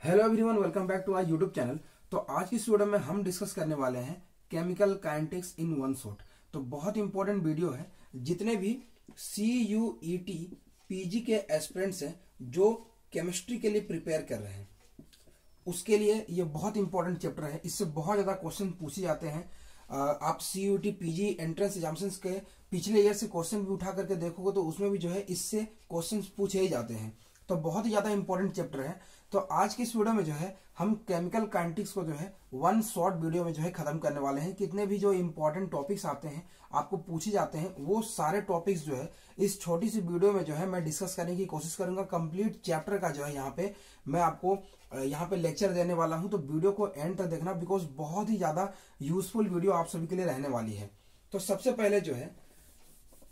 Hello everyone, welcome back to our YouTube channel. तो आज की इस वीडियो में हम डिस्कस करने वाले हैं chemical kinetics in one shot. तो बहुत इंपॉर्टेंट वीडियो है। जितने भी CUET PG के एस्पिरेंट्स हैं जो केमिस्ट्री के लिए प्रिपेयर कर रहे हैं, उसके लिए ये बहुत इंपॉर्टेंट चैप्टर है। इससे बहुत ज्यादा क्वेश्चन पूछे जाते हैं। आप CUET PG एंट्रेंस एग्जामिनेशंस के पिछले ईयर से क्वेश्चन भी उठा करके देखोगे तो उसमें भी जो है इससे क्वेश्चन पूछे ही जाते हैं। तो बहुत ही ज्यादा इंपॉर्टेंट चैप्टर है। तो आज की इस वीडियो में जो है हम केमिकल काइनेटिक्स को जो है वन शॉर्ट वीडियो में जो है खत्म करने वाले हैं। कितने भी जो इंपॉर्टेंट टॉपिक्स आते हैं आपको पूछे जाते हैं, वो सारे टॉपिक्स जो है इस छोटी सी वीडियो में जो है मैं डिस्कस करने की कोशिश करूंगा। कंप्लीट चैप्टर का जो है यहाँ पे मैं आपको यहाँ पे लेक्चर देने वाला हूँ। तो वीडियो को एंड तक देखना, बिकॉज बहुत ही ज्यादा यूजफुल वीडियो आप सभी के लिए रहने वाली है। तो सबसे पहले जो है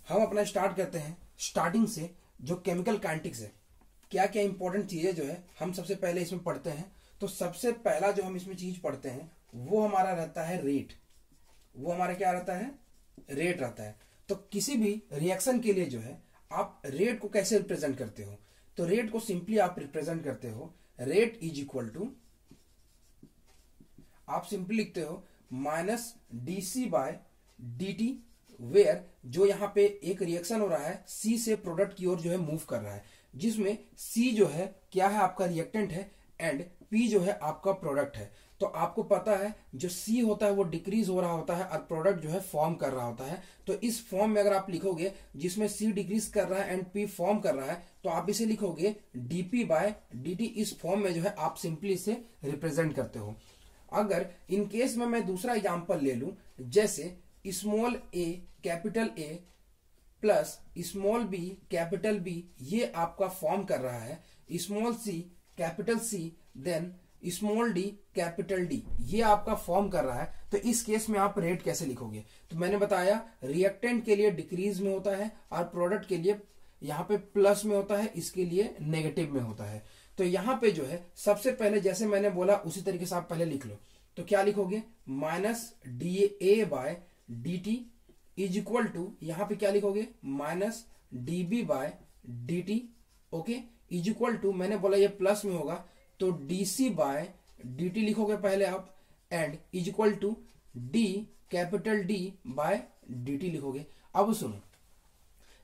हम अपना स्टार्ट करते हैं स्टार्टिंग से। जो केमिकल काइनेटिक्स है, क्या क्या इंपॉर्टेंट चीजें जो है हम सबसे पहले इसमें पढ़ते हैं। तो सबसे पहला जो हम इसमें चीज पढ़ते हैं वो हमारा रहता है रेट। वो हमारा क्या रहता है? रेट रहता है। तो किसी भी रिएक्शन के लिए जो है आप रेट को कैसे रिप्रेजेंट करते हो? तो रेट को सिंपली आप रिप्रेजेंट करते हो, रेट इज इक्वल टू, आप सिंपली लिखते हो माइनस dC/dt, वेयर जो यहां पे एक रिएक्शन हो रहा है C से प्रोडक्ट की ओर जो है मूव कर रहा है, जिसमें C जो है क्या है? आपका रिएक्टेंट है एंड P जो है आपका प्रोडक्ट है। तो आपको पता है जो C होता है वो डिक्रीज हो रहा होता है और प्रोडक्ट जो है फॉर्म कर रहा होता है। तो इस फॉर्म में अगर आप लिखोगे जिसमें C डिक्रीज कर रहा है एंड P फॉर्म कर रहा है, तो आप इसे लिखोगे dP/dt। इस फॉर्म में जो है आप सिंपली इसे रिप्रेजेंट करते हो। अगर इन केस में मैं दूसरा एग्जाम्पल ले लूं, जैसे small a capital A plus small b capital B, ये आपका फॉर्म कर रहा है small c capital C then small d capital D, ये आपका फॉर्म कर रहा है। तो इस केस में आप रेट कैसे लिखोगे? तो मैंने बताया रिएक्टेंट के लिए डिक्रीज में होता है और प्रोडक्ट के लिए यहाँ पे प्लस में होता है, इसके लिए नेगेटिव में होता है। तो यहाँ पे जो है सबसे पहले जैसे मैंने बोला उसी तरीके से आप पहले लिख लो। तो क्या लिखोगे? Minus dA/dt is equal to, यहाँ पे क्या लिखोगे? Minus dB/dt। Okay, is equal to, मैंने बोला ये प्लस में होगा तो dC/dt लिखोगे पहले आप, and is equal to d capital D/dt लिखोगे। अब सुनो,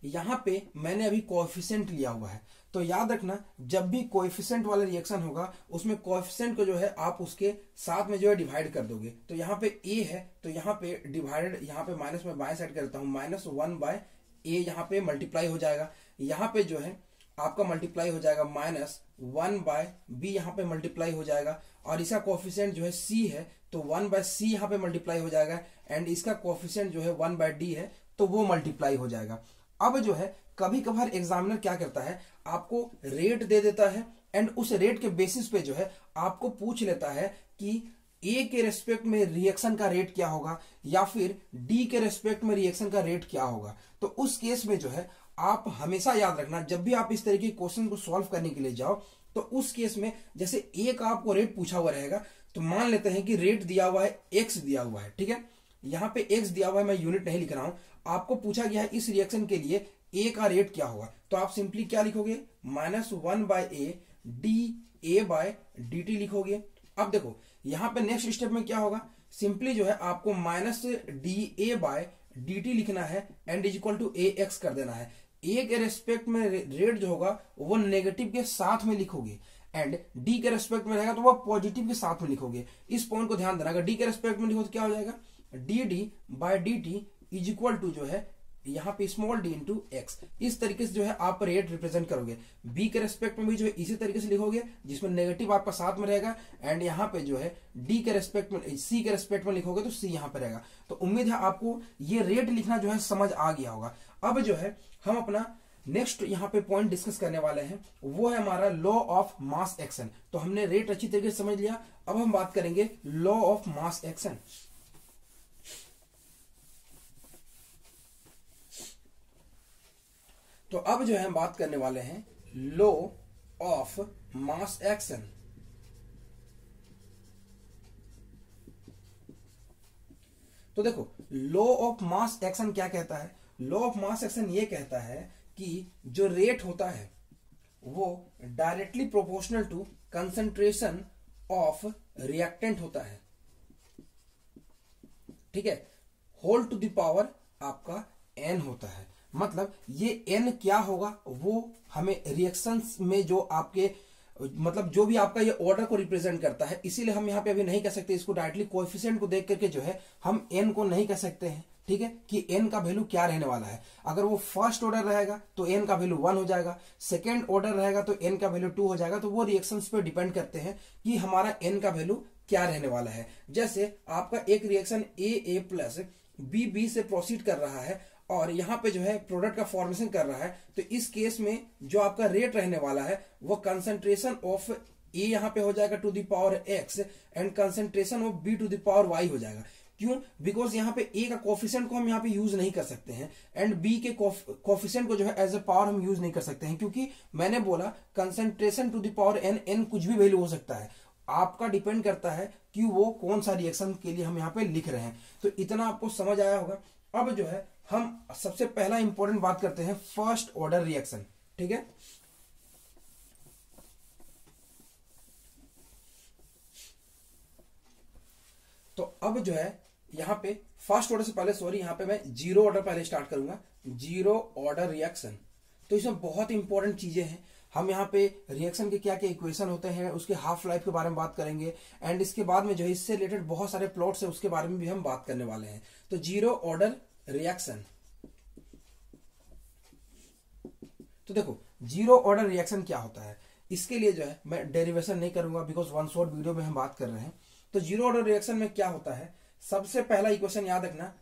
यहां पे मैंने अभी कोएफिशिएंट लिया हुआ है। तो याद रखना, जब भी कोएफिशिएंट वाला रिएक्शन होगा उसमें कोएफिशिएंट को जो है आप उसके साथ में जो है डिवाइड कर दोगे। तो यहाँ पे a है तो यहाँ पे डिवाइडेड, यहाँ पे माइनस में बाएं साइड करता हूँ, -1/a यहाँ पे मल्टीप्लाई हो जाएगा। यहाँ पे जो है आपका मल्टीप्लाई हो जाएगा -1/b, यहाँ पे मल्टीप्लाई हो जाएगा। और इसका कोएफिशिएंट जो है c है तो 1/c यहाँ पे मल्टीप्लाई हो जाएगा, एंड इसका कोएफिशिएंट जो है 1/d है तो वो मल्टीप्लाई हो जाएगा। अब जो है कभी कभार एग्जामिनर क्या करता है, आपको रेट दे देता है एंड उस रेट के बेसिस पे जो है आपको पूछ लेता है कि A के रेस्पेक्ट में रिएक्शन का रेट क्या होगा या फिर D के रेस्पेक्ट में रिएक्शन का रेट क्या होगा। तो उस केस में जो है आप हमेशा याद रखना, जब भी आप इस तरह के क्वेश्चन को सॉल्व करने के लिए जाओ तो उस केस में जैसे A का आपको रेट पूछा हुआ रहेगा, तो मान लेते हैं कि रेट दिया हुआ है x दिया हुआ है, ठीक है। यहाँ पे x दिया हुआ है, मैं यूनिट नहीं लिख रहा हूं। आपको पूछा गया है इस रिएक्शन के लिए A का रेट क्या होगा, तो आप सिंपली क्या लिखोगे? -1/a dA/dt लिखोगे। अब देखो यहाँ पे नेक्स्ट स्टेप में क्या होगा, सिंपली जो है आपको -dA/dt लिखना है and is equal to ax कर देना है। A के रेस्पेक्ट में रेट जो होगा वो नेगेटिव के साथ में लिखोगे, एंड D के रेस्पेक्ट में रहेगा तो वो पॉजिटिव के साथ में लिखोगे। इस पॉइंट को ध्यान देना, अगर D के रेस्पेक्ट में लिखो तो क्या हो जाएगा? dd/dt इज इक्वल टू जो है यहाँ पे स्मॉल d इंटू एक्स। इस तरीके से जो है आप रेट रिप्रेजेंट करोगे। B के रेस्पेक्ट में भी जो है इसी तरीके से लिखोगे जिसमें नेगेटिव आपका साथ में रहेगा, एंड यहाँ पे जो है D के रेस्पेक्ट में, C के रेस्पेक्ट में लिखोगे तो C यहाँ पे रहेगा। तो उम्मीद है आपको ये रेट लिखना जो है समझ आ गया होगा। अब जो है हम अपना नेक्स्ट यहाँ पे पॉइंट डिस्कस करने वाले हैं, वो है हमारा लॉ ऑफ मास एक्शन। तो हमने रेट अच्छी तरीके से समझ लिया, अब हम बात करेंगे लॉ ऑफ मास एक्शन। तो अब जो है हम बात करने वाले हैं लॉ ऑफ मास एक्शन। तो देखो लॉ ऑफ मास एक्शन क्या कहता है? लॉ ऑफ मास एक्शन ये कहता है कि जो रेट होता है वो directly proportional to concentration of reactant होता है, ठीक है, होल टू द पावर आपका n होता है। मतलब ये n क्या होगा वो हमें रिएक्शंस में जो आपके मतलब जो भी आपका ये ऑर्डर को रिप्रेजेंट करता है, इसीलिए हम यहाँ पे अभी नहीं कह सकते इसको डायरेक्टली, कोएफिशिएंट को देख करके जो है हम n को नहीं कह सकते हैं, ठीक है, कि n का वैल्यू क्या रहने वाला है। अगर वो फर्स्ट ऑर्डर रहेगा तो n का वैल्यू 1 हो जाएगा, सेकेंड ऑर्डर रहेगा तो n का वैल्यू 2 हो जाएगा। तो वो रिएक्शंस पे डिपेंड करते हैं कि हमारा n का वैल्यू क्या रहने वाला है। जैसे आपका एक रिएक्शन A प्लस B से प्रोसीड कर रहा है और यहाँ पे जो है प्रोडक्ट का फॉर्मेशन कर रहा है, तो इस केस में जो आपका रेट रहने वाला है वो कंसंट्रेशन ऑफ ए यहाँ पे हो जाएगा to the power x and concentration of b to the power y हो जाएगा। क्यों? बिकॉज यहाँ पे a का कोफिशिएंट को हम यहाँ पे यूज नहीं कर सकते हैं एंड b के कोफिशिएंट को जो है एज ए पावर हम यूज नहीं कर सकते हैं, क्योंकि मैंने बोला concentration to the power n कुछ भी वैल्यू हो सकता है, आपका डिपेंड करता है कि वो कौन सा रिएक्शन के लिए हम यहाँ पे लिख रहे हैं। तो इतना आपको समझ आया होगा। अब जो है हम सबसे पहला इंपॉर्टेंट बात करते हैं फर्स्ट ऑर्डर रिएक्शन, ठीक है। तो अब जो है यहाँ पे फर्स्ट ऑर्डर से पहले यहाँ पे मैं जीरो ऑर्डर पहले स्टार्ट करूंगा, जीरो ऑर्डर रिएक्शन। तो इसमें बहुत इंपॉर्टेंट चीजें हैं। हम यहाँ पे रिएक्शन के क्या क्या इक्वेशन होते हैं, उसके हाफ लाइफ के बारे में बात करेंगे एंड इसके बाद में जो है इससे रिलेटेड बहुत सारे प्लॉट्स है उसके बारे में भी हम बात करने वाले हैं। तो जीरो ऑर्डर रिएक्शन, तो देखो जीरो ऑर्डर रिएक्शन क्या होता है, इसके लिए जो है मैं डेरिवेशन नहीं करूंगा बिकॉज वन शॉट वीडियो में हम बात कर रहे हैं। तो जीरो ऑर्डर रिएक्शन में क्या होता है, सबसे पहला इक्वेशन याद रखना,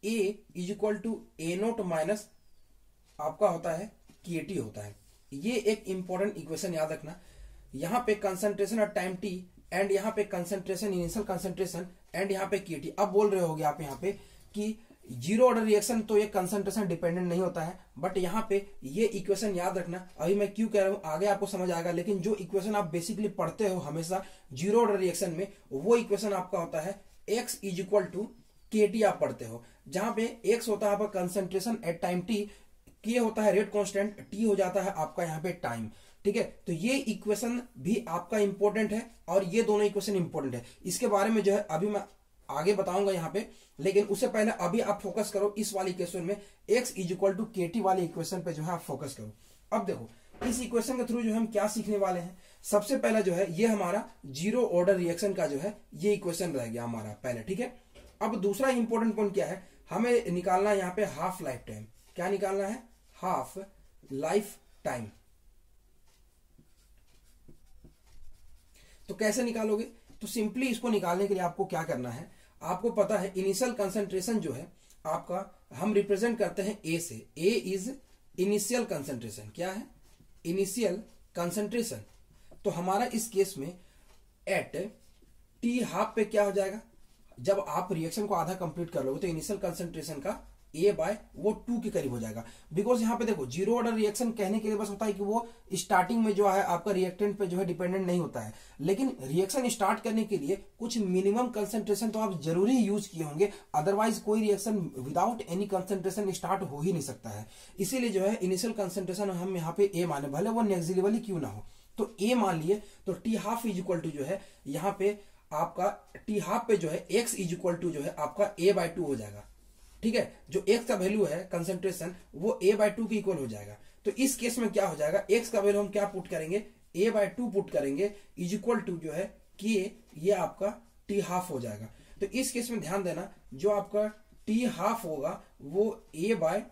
A is equal to A naught minus आपका होता है KT होता है। ये एक इंपॉर्टेंट इक्वेशन याद रखना। यहाँ पे कंसंट्रेशन एट टाइम t एंड यहाँ पे कंसंट्रेशन इनिशियल कंसंट्रेशन एंड यहाँ पे KT। अब बोल रहे होगे आप यहाँ पे कि जीरो ऑर्डर रिएक्शन तो ये कंसंट्रेशन डिपेंडेंट नहीं होता है, बट यहाँ पे ये इक्वेशन याद रखना। अभी मैं क्यों कह रहा हूँ आगे आपको समझ आएगा, लेकिन जो इक्वेशन आप बेसिकली पढ़ते हो हमेशा जीरो ऑर्डर रिएक्शन में, वो इक्वेशन आपका होता है x is equal to KT आप पढ़ते हो, जहां पे x होता है आपका concentration at time t, K होता है रेट कांस्टेंट, T हो जाता है आपका यहाँ पे टाइम, ठीक है। तो ये इक्वेशन भी आपका इंपॉर्टेंट है और ये दोनों इक्वेशन इंपॉर्टेंट है। इसके बारे में जो है अभी मैं आगे बताऊंगा यहाँ पे, लेकिन उससे पहले अभी आप फोकस करो इस वाली इक्वेशन में, x is equal to KT वाली इक्वेशन पे जो है आप फोकस करो। अब देखो इस इक्वेशन के थ्रू जो हम क्या सीखने वाले हैं, सबसे पहला जो है ये हमारा जीरो ऑर्डर रिएक्शन का जो है ये इक्वेशन रह गया हमारा पहले, ठीक है। अब दूसरा इंपॉर्टेंट पॉइंट क्या है, हमें निकालना है यहाँ पे हाफ लाइफ टाइम। क्या निकालना है? Half life time. तो कैसे निकालोगे? तो सिंपली इसको निकालने के लिए आपको क्या करना है, आपको पता है इनिशियल कंसंट्रेशन जो है आपका हम रिप्रेजेंट करते हैं A से। A is initial concentration. क्या है? Initial concentration. तो हमारा इस केस में एट T हाफ पे क्या हो जाएगा, जब आप रिएक्शन को आधा कंप्लीट कर लोगे तो इनिशियल कंसंट्रेशन का A बाय वो 2 के करीब हो जाएगा। बिकॉज यहाँ पे देखो जीरो ऑर्डर रिएक्शन कहने के लिए बस होता है कि वो स्टार्टिंग में जो है आपका रिएक्टेंट पे जो है डिपेंडेंट नहीं होता है, लेकिन रिएक्शन स्टार्ट करने के लिए कुछ मिनिमम कंसंट्रेशन तो आप जरूरी यूज किए होंगे, अदरवाइज कोई reaction without any concentration start हो ही नहीं सकता है। इसीलिए जो है इनिशियल कंसंट्रेशन हम यहाँ पे A माने, भले वो नेग्लिजिबल क्यों ना हो, तो A मान लिए। तो T half is equal to जो है यहाँ पे आपका T हाफ पे जो है x इज इक्वल टू जो है आपका A बाय 2 हो जाएगा, ठीक है। जो x का वैल्यू है कंसंट्रेशन वो A बाय 2 के इक्वल हो जाएगा। तो इस केस में क्या हो जाएगा, x का वैल्यू हम क्या पुट करेंगे, A बाय 2 पुट करेंगे इज इक्वल टू जो है K, ये आपका T हाफ हो जाएगा। तो इस केस में ध्यान देना, जो आपका T हाफ होगा वो A बाय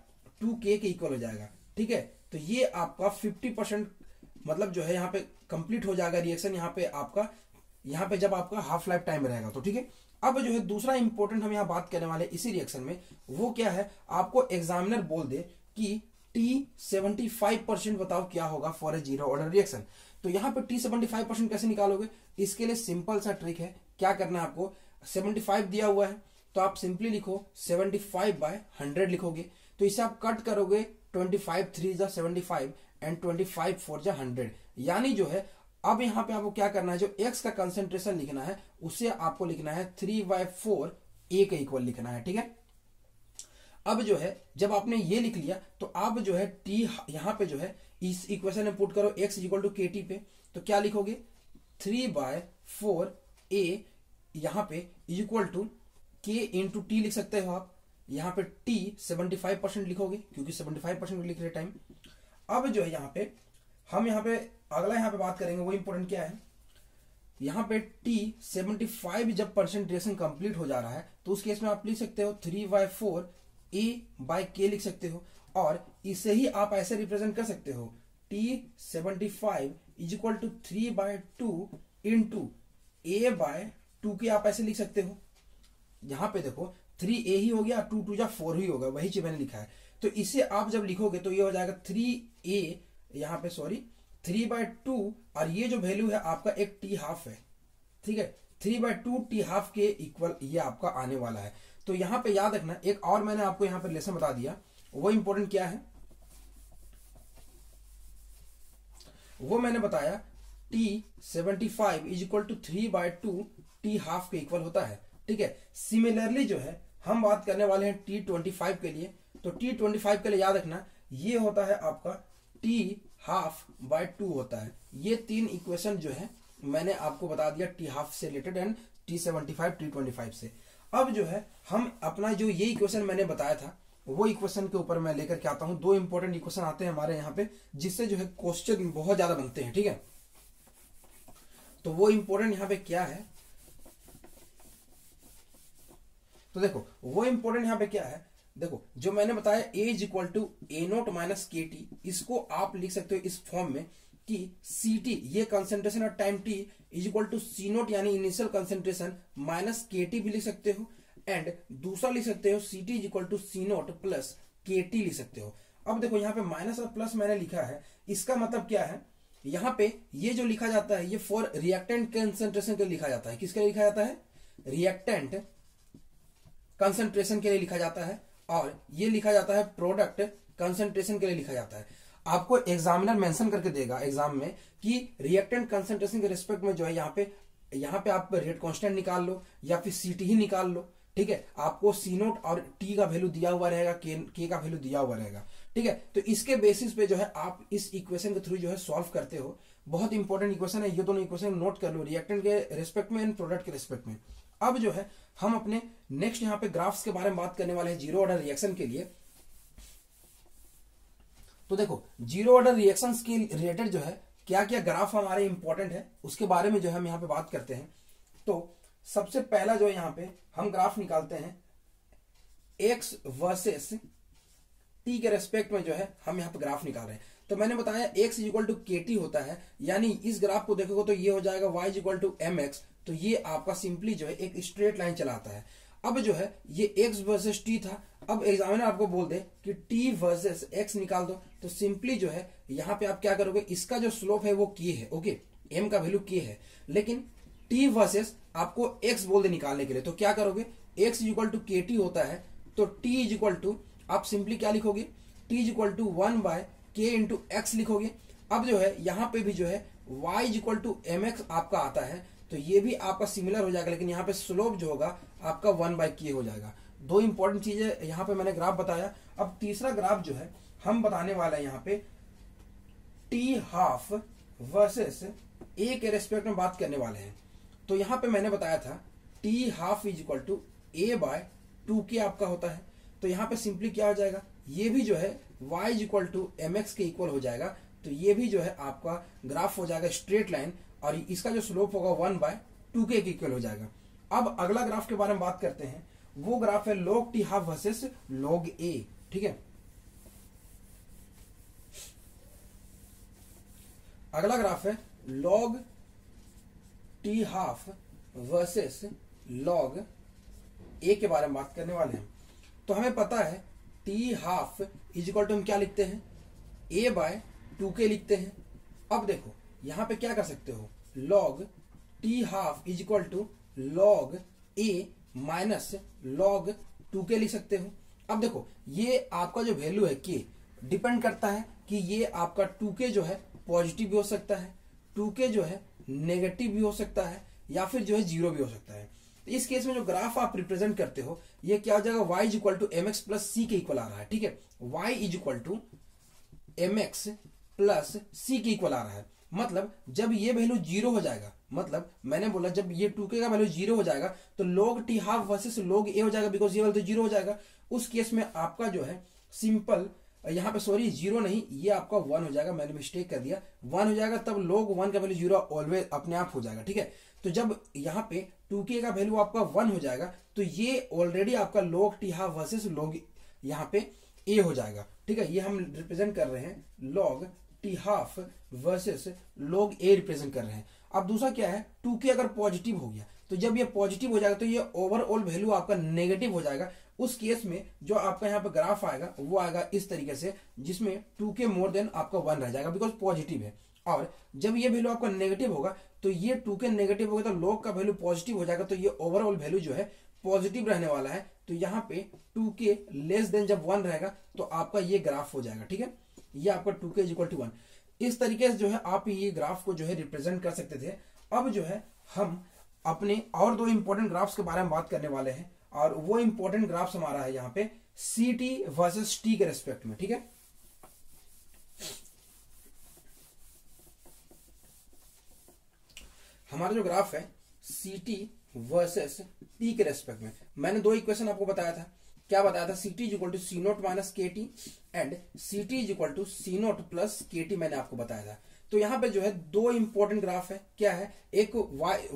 2K के इक्वल हो जाएगा, ठीक है। तो ये आपका 50% मतलब जो है यहाँ पे कंप्लीट हो जाएगा रिएक्शन, यहाँ पे आपका यहाँ पे जब आपका हाफ लाइफ टाइम रहेगा तो, ठीक है। अब जो है दूसरा इंपॉर्टेंट हम यहाँ बात करने वाले इसी रिएक्शन में, वो क्या है, आपको एग्जामिनर बोल दे कि T 75% बताओ क्या होगा for a zero order reaction. तो यहाँ पे T 75% कैसे निकालोगे, इसके लिए सिंपल सा ट्रिक है। क्या करना है आपको, 75 दिया हुआ है तो आप सिंपली लिखो 75 बाय 100 लिखोगे। तो इसे आप कट करोगे, 25 3 जा 75 एंड 25 4 जा 100, यानी जो है अब यहाँ पे आपको क्या करना है, जो x का कंसंट्रेशन लिखना है उसे आपको लिखना है 3/4 A के इक्वल लिखना है, ठीक है। अब जो है जब आपने ये लिख लिया तो आप जो है T यहाँ पे जो है इस इक्वेशन में पुट करो x इक्वल टू KT पे। तो क्या लिखोगे, 3/4 a यहाँ पे is equal to k into T लिख सकते हो आप। यहाँ पे t 75% लिखोगे क्योंकि 75% लिख रहे टाइम। अब जो है यहाँ पे हम यहाँ पे अगला यहाँ पे बात करेंगे, वो इंपॉर्टेंट क्या है, यहाँ पे t 75 जब परसेंटेशन कंप्लीट हो जा रहा है तो उस केस में आप लिख सकते हो 3/4 a बाय k लिख सकते हो। और इसे ही आप ऐसे रिप्रेजेंट कर सकते हो t 75 is equal to 3/2 into a by 2k आप ऐसे लिख सकते हो। यहाँ पे देखो 3a ही हो गया, 2 2 4 ही होगा, वही चीज मैंने लिखा है। तो इसे आप जब लिखोगे तो ये हो जाएगा 3a, यहाँ पे सॉरी 3/2, और ये जो वैल्यू है आपका एक t हाफ है, ठीक है, 3/2 t हाफ के इक्वल ये आपका आने वाला है। तो यहाँ पे याद रखना, एक और मैंने आपको यहाँ पे लेसन बता दिया, वो इंपॉर्टेंट क्या है, वो मैंने बताया t 75 is equal to 3/2 t half के इक्वल होता है, ठीक है। सिमिलरली जो है हम बात करने वाले हैं t25 के लिए। तो t25 के लिए याद रखना ये होता है आपका t हाफ बाय 2 होता है। ये तीन इक्वेशन जो है मैंने आपको बता दिया t हाफ से रिलेटेड एंड t75 t25 से। अब जो है हम अपना जो ये इक्वेशन मैंने बताया था वो इक्वेशन के ऊपर मैं लेकर के आता हूं। दो इंपॉर्टेंट इक्वेशन आते हैं हमारे यहाँ पे जिससे जो है क्वेश्चन बहुत ज्यादा बनते हैं, ठीक है। तो वो इंपॉर्टेंट यहाँ पे क्या है, तो देखो वो इंपॉर्टेंट यहाँ पे क्या है, देखो जो मैंने बताया a is equal to A naught minus K T, इसको आप लिख सकते हो इस फॉर्म में कि सी टी ये concentration of time t is equal to C naught यानी initial concentration minus K T भी लिख सकते हो, एंड दूसरा लिख सकते हो C T is equal to C naught plus K T लिख सकते हो। अब देखो यहाँ पे माइनस और प्लस मैंने लिखा है, इसका मतलब क्या है, यहाँ पे ये जो लिखा जाता है ये फॉर रिएक्टेंट कंसेंट्रेशन के लिए लिखा जाता है। किसके लिए लिखा जाता है, रिएक्टेंट कंसेंट्रेशन के लिए लिखा जाता है, और ये लिखा जाता है प्रोडक्ट कंसेंट्रेशन के लिए लिखा जाता है। आपको एग्जामिनर मेंशन करके देगा एग्जाम में कि रिएक्टेंट कंसेंट्रेशन के रिस्पेक्ट में जो है यहाँ पे आप रेट कांस्टेंट निकाल लो या फिर सीटी ही निकाल लो, ठीक है। आपको सी नोट और टी का वैल्यू दिया हुआ रहेगा, के का वैल्यू दिया हुआ रहेगा, ठीक है। तो इसके बेसिस पे जो है आप इस इक्वेशन के थ्रू जो है सॉल्व करते हो। बहुत इंपॉर्टेंट इक्वेशन है, ये दोनों इक्वेशन नोट कर लो, रिएक्टेंट के रिस्पेक्ट में एंड प्रोडक्ट के रिस्पेक्ट में। अब जो है हम अपने नेक्स्ट यहाँ पे ग्राफ्स के बारे में बात करने वाले हैं जीरो ऑर्डर रिएक्शन के लिए। तो देखो जीरो ऑर्डर रिएक्शंस के रिलेटेड जो है क्या क्या ग्राफ हमारे इंपॉर्टेंट है उसके बारे में जो है हम यहाँ पे बात करते हैं। तो सबसे पहला जो है यहाँ पे हम ग्राफ निकालते हैं x वर्सेस t के रेस्पेक्ट में जो है हम यहाँ पे ग्राफ निकाल रहे हैं। तो मैंने बताया x is equal to K T होता है, यानी इस ग्राफ को देखोगे तो ये हो जाएगा y is equal to M X. तो ये आपका सिंपली जो है एक स्ट्रेट लाइन चलाता है। अब जो है ये x वर्सेस t था, अब एग्जामिनर आपको बोल दे कि t वर्सेस x निकाल दो, तो सिंपली जो है यहाँ पे आप क्या करोगे, इसका जो स्लोप है वो k है, ओके, m का वैल्यू k है, लेकिन t वर्सेस आपको x बोल दे निकालने के लिए, तो क्या करोगे, x is equal to K T होता है, तो t इज इक्वल टू आप सिंपली क्या लिखोगे, t is equal to 1/k into X लिखोगे। अब जो है यहाँ पे भी जो है y is equal to M X आपका आता है, तो ये भी आपका सिमिलर हो जाएगा, लेकिन यहाँ पे स्लोप जो होगा आपका 1/k हो जाएगा। दो इंपॉर्टेंट चीजें यहाँ पे मैंने ग्राफ बताया। अब तीसरा ग्राफ जो है हम बताने वाला है यहाँ पे टी हाफ वर्सेस ए के रेस्पेक्ट में बात करने वाले हैं। तो यहाँ पे मैंने बताया था T half is equal to A by 2k आपका होता है। तो यहाँ पे सिंपली क्या हो जाएगा, ये भी जो है y is equal to M X के इक्वल हो जाएगा। तो ये भी जो है आपका ग्राफ हो जाएगा स्ट्रेट लाइन, और इसका जो स्लोप होगा 1/2k के इक्वल हो जाएगा। अब अगला ग्राफ के बारे में बात करते हैं, वो ग्राफ है log t half versus log a, ठीक है। अगला ग्राफ है log t half versus log a के बारे में बात करने वाले हैं। तो हमें पता है t half is equal to हम क्या लिखते हैं, a/2k लिखते हैं। अब देखो यहां पे क्या कर सकते हो, log t half is equal to log a minus log 2k लिख सकते हो। अब देखो ये आपका जो वैल्यू है k डिपेंड करता है कि ये आपका 2k जो है पॉजिटिव भी हो सकता है, 2k जो है नेगेटिव भी हो सकता है, या फिर जो है जीरो भी हो सकता है। तो इस केस में जो ग्राफ आप रिप्रेजेंट करते हो ये क्या हो जाएगा, y is equal to M X plus C के इक्वल आ रहा है, ठीक है। y is equal to M X plus C के इक्वल आ रहा है, मतलब जब ये वैल्यू 0 हो जाएगा, मतलब मैंने बोला जब ये 2k का वैल्यू 0 हो जाएगा तो log t half versus log a हो जाएगा, बिकॉज ये वैल्यू तो 0 हो जाएगा। उस केस में आपका जो है सिंपल, यहाँ पे सॉरी 0 नहीं, ये आपका 1 हो जाएगा, मैंने मिस्टेक कर दिया, 1 हो जाएगा, तब log 1 का वैल्यू 0 ऑलवेज अपने आप हो जाएगा। ठीक है, तो जब यहाँ पे 2k का वैल्यू आपका 1 हो जाएगा तो ये ऑलरेडी आपका log t half versus log यहाँ पे a हो जाएगा। ठीक है, ये हम रिप्रेजेंट कर रहे हैं log t half versus log a represent कर रहे हैं। अब दूसरा क्या है, 2k अगर पॉजिटिव हो गया तो जब ये पॉजिटिव हो जाएगा तो ये ओवरऑल वैल्यू आपका नेगेटिव हो जाएगा। उस केस में जो आपका यहाँ पे ग्राफ आएगा वो आएगा इस तरीके से, जिसमें 2k मोर देन आपका 1 रह जाएगा बिकॉज पॉजिटिव है। और जब ये वैल्यू आपका नेगेटिव होगा तो ये 2k नेगेटिव होगा तो log का वैल्यू पॉजिटिव हो जाएगा, तो ये ओवरऑल वैल्यू जो है पॉजिटिव रहने वाला है। तो यहाँ पे 2k लेस देन जब 1 रहेगा तो आपका ये ग्राफ हो जाएगा। ठीक है, ये आपका 2k इक्वल टू 1। इस तरीके से जो है आप ये ग्राफ को जो है रिप्रेजेंट कर सकते थे। अब जो है हम अपने और दो इंपॉर्टेंट ग्राफ्स के बारे में बात करने वाले हैं, और वो इंपॉर्टेंट ग्राफ्स हमारा है यहाँ पे ct वर्सेस t के रेस्पेक्ट में। ठीक है, हमारा जो ग्राफ है ct वर्सेस t के रेस्पेक्ट में, मैंने दो इक्वेशन आपको बताया था। क्या बताया था, ct is equal to C naught minus K T and ct is equal to C naught plus K T, मैंने आपको बताया था। तो यहाँ पे जो है दो इंपॉर्टेंट ग्राफ है, क्या है, एक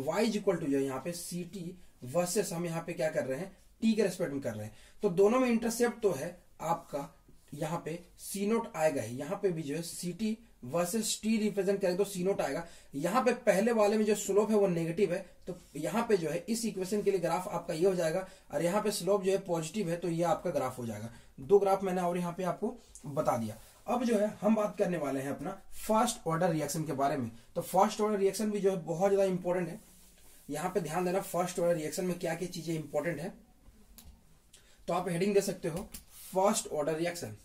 y इज इक्वल टू जो यहाँ पे ct वर्सेस हम यहाँ पे क्या कर रहे हैं t के रेस्पेक्ट में कर रहे हैं। तो दोनों में इंटरसेप्ट तो है आपका यहाँ पे सी नोट आएगा ही, यहाँ पे भी जो है ct वर्सेस t रिप्रेजेंट करें तो सी नोट आएगा। यहाँ पे पहले वाले में जो स्लोप है वो नेगेटिव है, तो यहाँ पे जो है इस इक्वेशन के लिए ग्राफ आपका ये हो जाएगा, और यहाँ पे स्लोप जो है पॉजिटिव है तो ये आपका ग्राफ हो जाएगा। दो ग्राफ मैंने और यहाँ पे आपको बता दिया। अब जो है हम बात करने वाले हैं अपना फर्स्ट ऑर्डर रिएक्शन के बारे में। तो फर्स्ट ऑर्डर रिएक्शन भी जो है बहुत ज्यादा इंपॉर्टेंट है, यहाँ पे ध्यान देना फर्स्ट ऑर्डर रिएक्शन में क्या क्या चीजें इंपॉर्टेंट है। तो आप हेडिंग दे सकते हो first order reaction,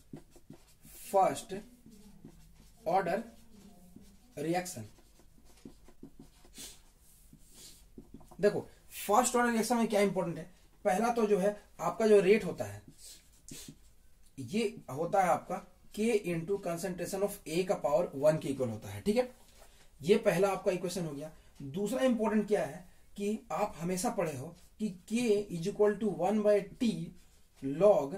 first order reaction. देखो फर्स्ट ऑर्डर रिएक्शन में क्या इंपॉर्टेंट है, पहला तो जो है आपका जो रेट होता है ये होता है आपका k into concentration of a का पावर 1 के इक्वल होता है। ठीक है, ये पहला आपका इक्वेशन हो गया। दूसरा इंपॉर्टेंट क्या है कि आप हमेशा पढ़े हो कि k is equal to 1/t log,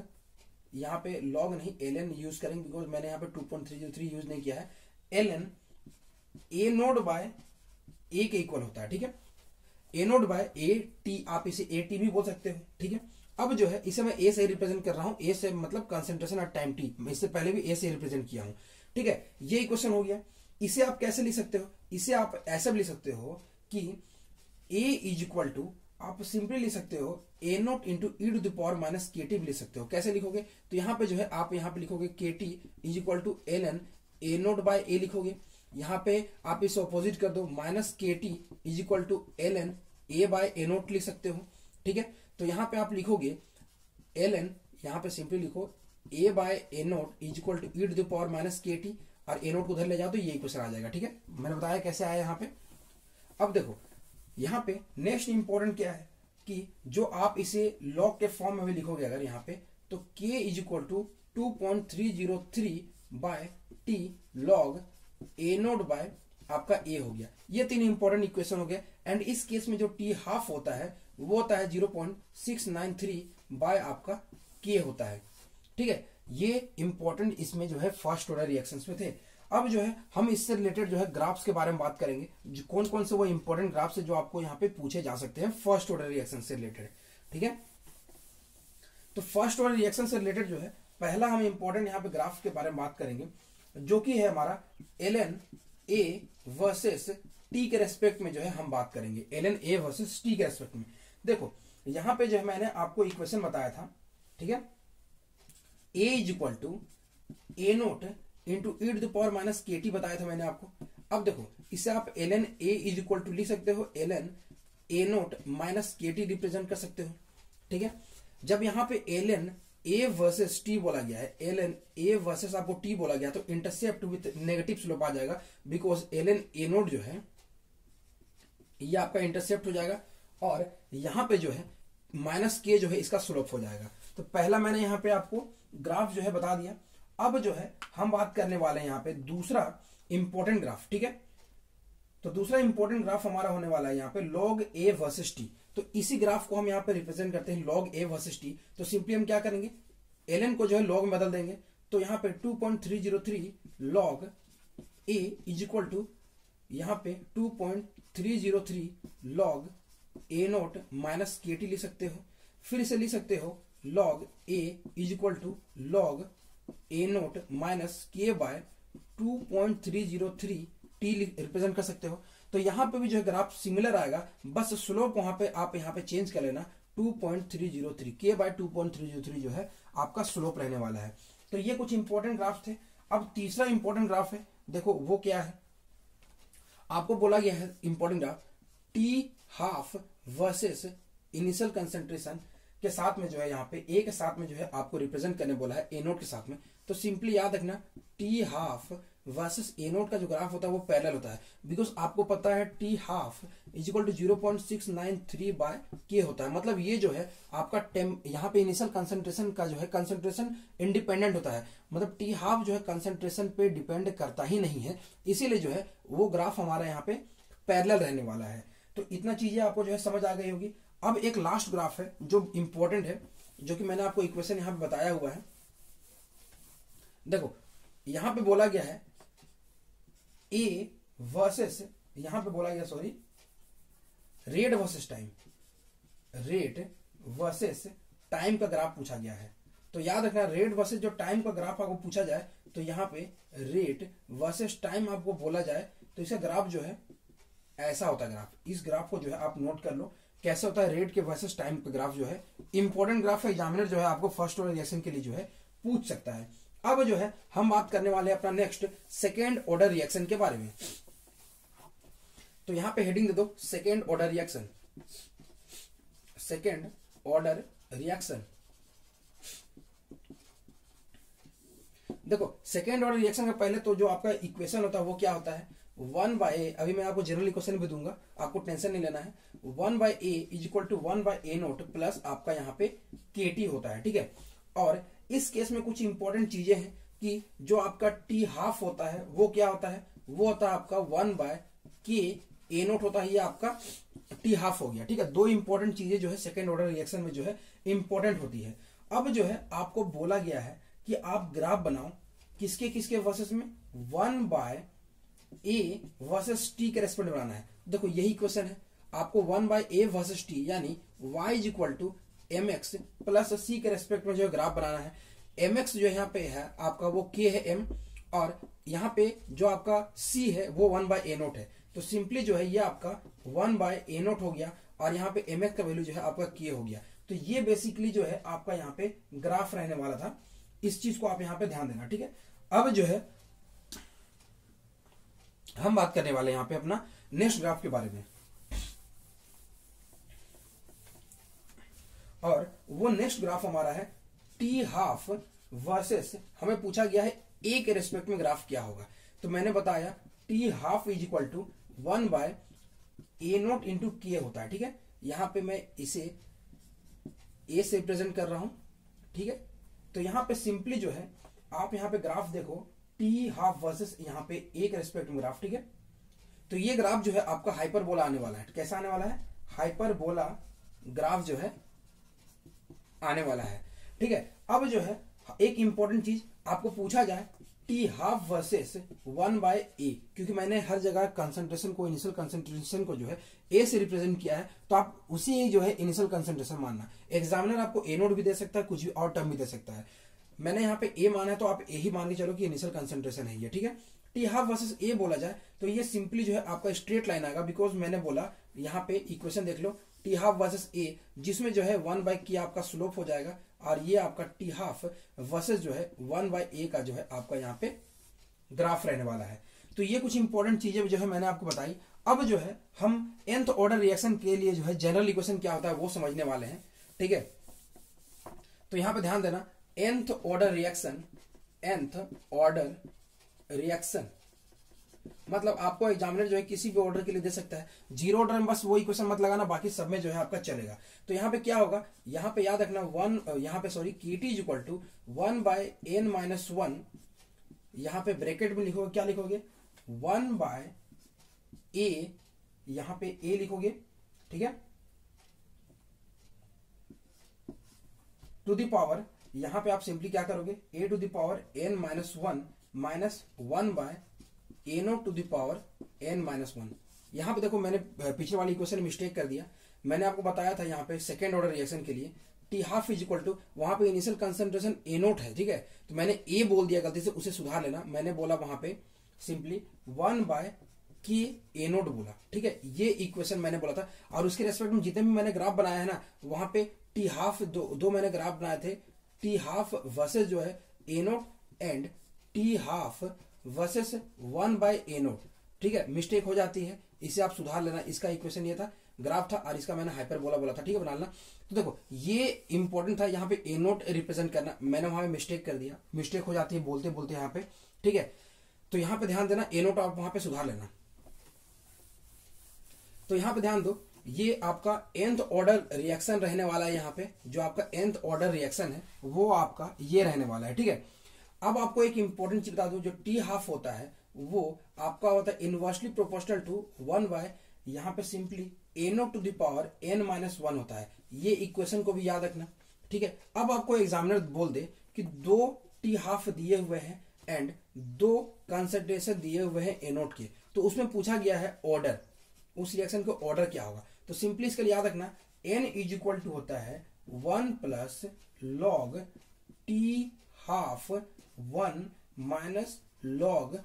यहाँ पे log नहीं ln यूज करेंगे बिकॉज मैंने यहाँ पे 2.303 यूज नहीं किया है, ln a naught by a के इक्वल होता है। ठीक है, a naught by a t, आप इसे a t भी बोल सकते हो। ठीक है, अब जो है इसे मैं a से रिप्रेजेंट कर रहा हूं, a से मतलब कंसेंट्रेशन और टाइम t, मैं इससे पहले भी a से रिप्रेजेंट किया हूं। ठीक है, ये इक्वेशन हो गया। इसे आप कैसे लिख सकते हो, इसे आप ऐसे भी लिख सकते हो कि a इज इक्वल टू, आप सिंपली लिख सकते हो a naught into E to the power minus K T भी लिख सकते हो। कैसे लिखोगे, तो यहाँ पे जो है आप यहाँ पे लिखोगे K T is equal to ln a naught by a लिखोगे, यहाँ पे आप इसे ऑपोजिट कर दो, minus K T is equal to ln a by a naught लिख सकते हो। ठीक है, तो यहाँ पे आप लिखोगे ln, यहाँ पे सिंपली लिखो a by a naught is equal to E to the power minus K T, और a नोट को उधर ले जाओ तो ये इक्वेशन आ जाएगा। ठीक है, मैंने बताया कैसे आया यहाँ पे। अब देखो यहाँ पे नेक्स्ट इंपॉर्टेंट क्या है कि जो आप इसे लॉग के फॉर्म में भी लिखोगे अगर यहाँ पे, तो k is equal to 2.303 by t log a naught by आपका a हो गया। ये तीन इंपॉर्टेंट इक्वेशन हो गए। एंड इस केस में जो t हाफ होता है वो होता है 0.693 बाय आपका k होता है। ठीक है, ये इंपॉर्टेंट इसमें जो है फर्स्ट ऑर्डर रिएक्शंस में थे। अब जो है हम इससे रिलेटेड जो है ग्राफ्स के बारे में बात करेंगे, जो कौन कौन से वो इंपॉर्टेंट ग्राफ्स है जो आपको यहाँ पे पूछे जा सकते हैं फर्स्ट ऑर्डर रिएक्शन से रिलेटेड। ठीक है, तो फर्स्ट ऑर्डर रिएक्शन से रिलेटेड जो है पहला हम इंपॉर्टेंट यहाँ पे ग्राफ के बारे में बात करेंगे, जो कि है हमारा ln a वर्सेस t के रेस्पेक्ट में जो है हम बात करेंगे, ln a वर्सेस t के रेस्पेक्ट में। देखो यहाँ पे जो है मैंने आपको इक्वेशन बताया था। ठीक है, a is equal to a naught into E to the power minus K T बताया था मैंने आपको। अब देखो इसे आप ln a is equal to लिख सकते हो ln a naught minus K T represent कर सकते हो। ठीक है, जब यहाँ पे ln a वर्सेस t बोला गया है, ln a वर्सेस आपको t बोला गया, तो इंटरसेप्ट विथ नेगेटिव स्लोप आ जाएगा, बिकॉज ln a नोट जो है ये आपका इंटरसेप्ट हो जाएगा, और यहाँ पे जो है माइनस के जो है इसका स्लोप हो जाएगा। तो पहला मैंने यहाँ पे आपको ग्राफ जो है बता दिया। अब जो है हम बात करने वाले हैं यहाँ पे दूसरा इंपॉर्टेंट ग्राफ। ठीक है, तो दूसरा इंपॉर्टेंट ग्राफ हमारा होने वाला है यहाँ पे log a वर्सेस t। तो इसी ग्राफ को हम यहाँ पे रिप्रेजेंट करते हैं log a वर्सेस t। तो सिंपली हम क्या करेंगे, ln को जो है log में बदल देंगे। तो यहाँ पे 2.303 log a is equal to यहाँ पे 2.303 log a naught minus K T लिख सकते हो। फिर इसे लिख सकते हो log a is equal to log a naught minus K by 2.303 T represent कर सकते हो। तो यहाँ पे भी जो है ग्राफ सिमिलर आएगा, बस स्लोप वहां पे आप यहाँ पे चेंज कर लेना 2.303 के बाय 2.303 जो है आपका स्लोप रहने वाला है। तो ये कुछ इंपॉर्टेंट ग्राफ थे। अब तीसरा इंपॉर्टेंट ग्राफ है, देखो वो क्या है, आपको बोला गया है important graph T half versus initial concentration के साथ में जो है यहाँ पे ए के साथ में जो है आपको रिप्रेजेंट करने बोला है ए नोट के साथ में। तो सिंपली याद रखना T half versus A note का जो ग्राफ होता है वो पैरेलल होता है, बिकॉज आपको पता है T half is equal to 0.693 by K होता है। मतलब ये जो है आपका यहाँ पे इनिशियल कंसेंट्रेशन का जो है कंसेंट्रेशन इंडिपेंडेंट होता है, मतलब टी हाफ जो है कंसेंट्रेशन पे डिपेंड करता ही नहीं है, इसीलिए जो है वो ग्राफ हमारा यहाँ पे पैरेलल रहने वाला है। तो इतना चीजें आपको जो है समझ आ गई होगी। अब एक लास्ट ग्राफ है जो इंपॉर्टेंट है, जो कि मैंने आपको इक्वेशन यहाँ पे बताया हुआ है। देखो यहां पे बोला गया है ए वर्सेस, यहां पे बोला गया sorry rate versus time, rate versus time का ग्राफ पूछा गया है। तो याद रखना रेट वर्सेस जो टाइम का ग्राफ आपको पूछा जाए तो यहाँ पे रेट वर्सेस टाइम आपको बोला जाए तो इसका ग्राफ जो है ऐसा होता है ग्राफ। इस ग्राफ को जो है आप नोट कर लो कैसे होता है रेट के वर्सेस टाइम का ग्राफ जो है इंपॉर्टेंट ग्राफ है, एग्जामिनर जो है आपको फर्स्ट ऑर्डर रिएक्शन के लिए जो है पूछ सकता है। अब जो है हम बात करने वाले हैं अपना नेक्स्ट सेकेंड ऑर्डर रिएक्शन के बारे में। तो यहां पे हेडिंग दे दो second order reaction, second order reaction. देखो सेकेंड ऑर्डर रिएक्शन का पहले तो जो आपका इक्वेशन होता है वो क्या होता है 1/a, अभी मैं आपको जनरल इक्वेशन भी दूंगा, आपको टेंशन नहीं लेना है। 1/a is equal to 1/a naught plus आपका यहाँ पे kt होता है, ठीक है। और इस केस में कुछ इंपॉर्टेंट चीजें हैं कि जो आपका टी हाफ होता है वो क्या होता है, वो होता है आपका 1/k नोट होता है, ये आपका टी हाफ हो गया, ठीक है। दो इंपॉर्टेंट चीजें जो है सेकेंड ऑर्डर रिएक्शन में जो है इंपॉर्टेंट होती है। अब जो है आपको बोला गया है कि आप ग्राफ बनाओ किसके किसके वर्सेस में 1/a वर्सेस टी के रेस्पेक्ट में बनाना है। देखो यही क्वेश्चन है, आपको 1/a वर्सेस टी यानी y is equal to mx plus c के रेस्पेक्ट में जो है ग्राफ बनाना है। mx जो यहाँ पे है आपका वो k है m, और यहाँ पे जो आपका c है वो 1/a नोट है। तो सिंपली जो है ये आपका 1/a नोट हो गया और यहाँ पे mx का वैल्यू जो है आपका k हो गया। तो ये बेसिकली जो है आपका यहाँ पे ग्राफ रहने वाला था, इस चीज को आप यहाँ पे ध्यान देना, ठीक है। अब जो है हम बात करने वाले यहाँ पे अपना नेक्स्ट ग्राफ के बारे में, और वो नेक्स्ट ग्राफ हमारा है टी हाफ वर्सेस, हमें पूछा गया है ए के रेस्पेक्ट में ग्राफ क्या होगा। तो मैंने बताया T half is equal to 1/a naught into K होता है, ठीक है। यहां पे मैं इसे ए से रिप्रेजेंट कर रहा हूं, ठीक है। तो यहां पे सिंपली जो है आप यहां पे ग्राफ देखो टी हाफ वर्सेस यहां पे ए के रेस्पेक्ट में ग्राफ, ठीक है। तो ये ग्राफ जो है आपका हाइपरबोला आने वाला है। कैसा आने वाला है, हाइपरबोला ग्राफ जो है आने वाला है, ठीक है। अब जो है एक इंपॉर्टेंट चीज आपको पूछा जाए टी हाफ वर्सेस 1/a, क्योंकि मैंने हर जगह कंसंट्रेशन को इनिशियल कंसंट्रेशन को जो है a से रिप्रेजेंट किया है, तो आप उसी जो है इनिशियल कंसंट्रेशन मानना। एग्जामिनर आपको a नोट भी दे सकता है, कुछ भी और टर्म भी दे सकता है। मैंने यहाँ पे a माना है तो आप a ही मान के चलो कि इनिशियल कंसंट्रेशन है ये, ठीक है। टी हाफ वर्सेस a बोला जाए तो ये सिंपली जो है आपका स्ट्रेट लाइन आएगा, बिकॉज मैंने बोला यहाँ पे इक्वेशन देख लो टी हाफ वर्सेस a, जिसमें जो है 1/k आपका स्लोप हो जाएगा, और ये आपका टी हाफ वर्सेस जो है 1/a का जो है आपका यहाँ पे ग्राफ रहने वाला है। तो ये कुछ इंपॉर्टेंट चीजें जो है मैंने आपको बताई। अब जो है हम nth ऑर्डर रिएक्शन के लिए जो है जनरल इक्वेशन क्या होता है वो समझने वाले हैं, ठीक है। तो यहां पे ध्यान देना nth order reaction, nth order reaction मतलब आपको एग्जामिनर जो है किसी भी ऑर्डर के लिए दे सकता है, जीरो ऑर्डर में बस वो इक्वेशन मत लगाना, बाकी सब में जो है आपका चलेगा। तो यहाँ पे क्या होगा, यहाँ पे याद रखना यहाँ पे sorry kt is equal to 1/n - 1, यहाँ पे ब्रैकेट में लिखोगे क्या लिखोगे 1/n ए, यहां पे ए लिखोगे, ठीक है, टू द पावर, यहां पे आप सिंपली क्या करोगे, A to the power N minus one by A naught to the power N minus one. यहां पे देखो मैंने पिछले वाली इक्वेशन में मिस्टेक कर दिया। मैंने आपको बताया था यहाँ पे सेकेंड ऑर्डर रिएक्शन के लिए T half is equal to, वहां पे इनिशियल कंसंट्रेशन ए नोट है, ठीक है, तो मैंने ए बोल दिया गलती से, उसे सुधार लेना। मैंने बोला वहां पे सिंपली 1 बाय के ए नोट बोला, ठीक है, ये इक्वेशन मैंने बोला था। और उसके रेस्पेक्ट में जितने भी मैंने ग्राफ बनाया है ना, वहां पे टी हाफ दो मैंने ग्राफ बनाए थे, टी हाफ वर्सेस जो है A naught and T half versus 1 by A naught, ठीक है, मिस्टेक हो जाती है, इसे आप सुधार लेना। इसका इक्वेशन ये था, ग्राफ था, और इसका मैंने हाइपरबोला बोला था, ठीक है, बना लेना। तो देखो ये इंपॉर्टेंट था, यहाँ पे ए नोट रिप्रेजेंट करना, मैंने वहां पे मिस्टेक कर दिया, मिस्टेक हो जाती है बोलते बोलते यहाँ पे, ठीक है, तो यहाँ पे ध्यान देना, ए नोट आप वहां पे सुधार लेना। तो यहाँ पे ध्यान दो, ये आपका nth ऑर्डर रिएक्शन रहने वाला है। यहाँ पे जो आपका nth ऑर्डर रिएक्शन है वो आपका ये रहने वाला है, ठीक है। अब आपको एक इंपॉर्टेंट चीज बता दूं, जो टी हाफ होता है वो आपका होता है इनवर्सली प्रोपोर्शनल टू 1 बाय, यहाँ पे simply A naught to the power N minus one होता है। ये इक्वेशन को भी याद रखना, ठीक है। अब आपको एग्जामिनर बोल दे कि 2 टी हाफ दिए हुए हैं एंड 2 कंसंट्रेशन दिए हुए हैं ए नोट के, तो उसमें पूछा गया है ऑर्डर, उस रिएक्शन का ऑर्डर क्या होगा। तो सिंपली इसके लिए याद रखना, n इज इक्वल टू होता है 1 plus log T half 1 minus log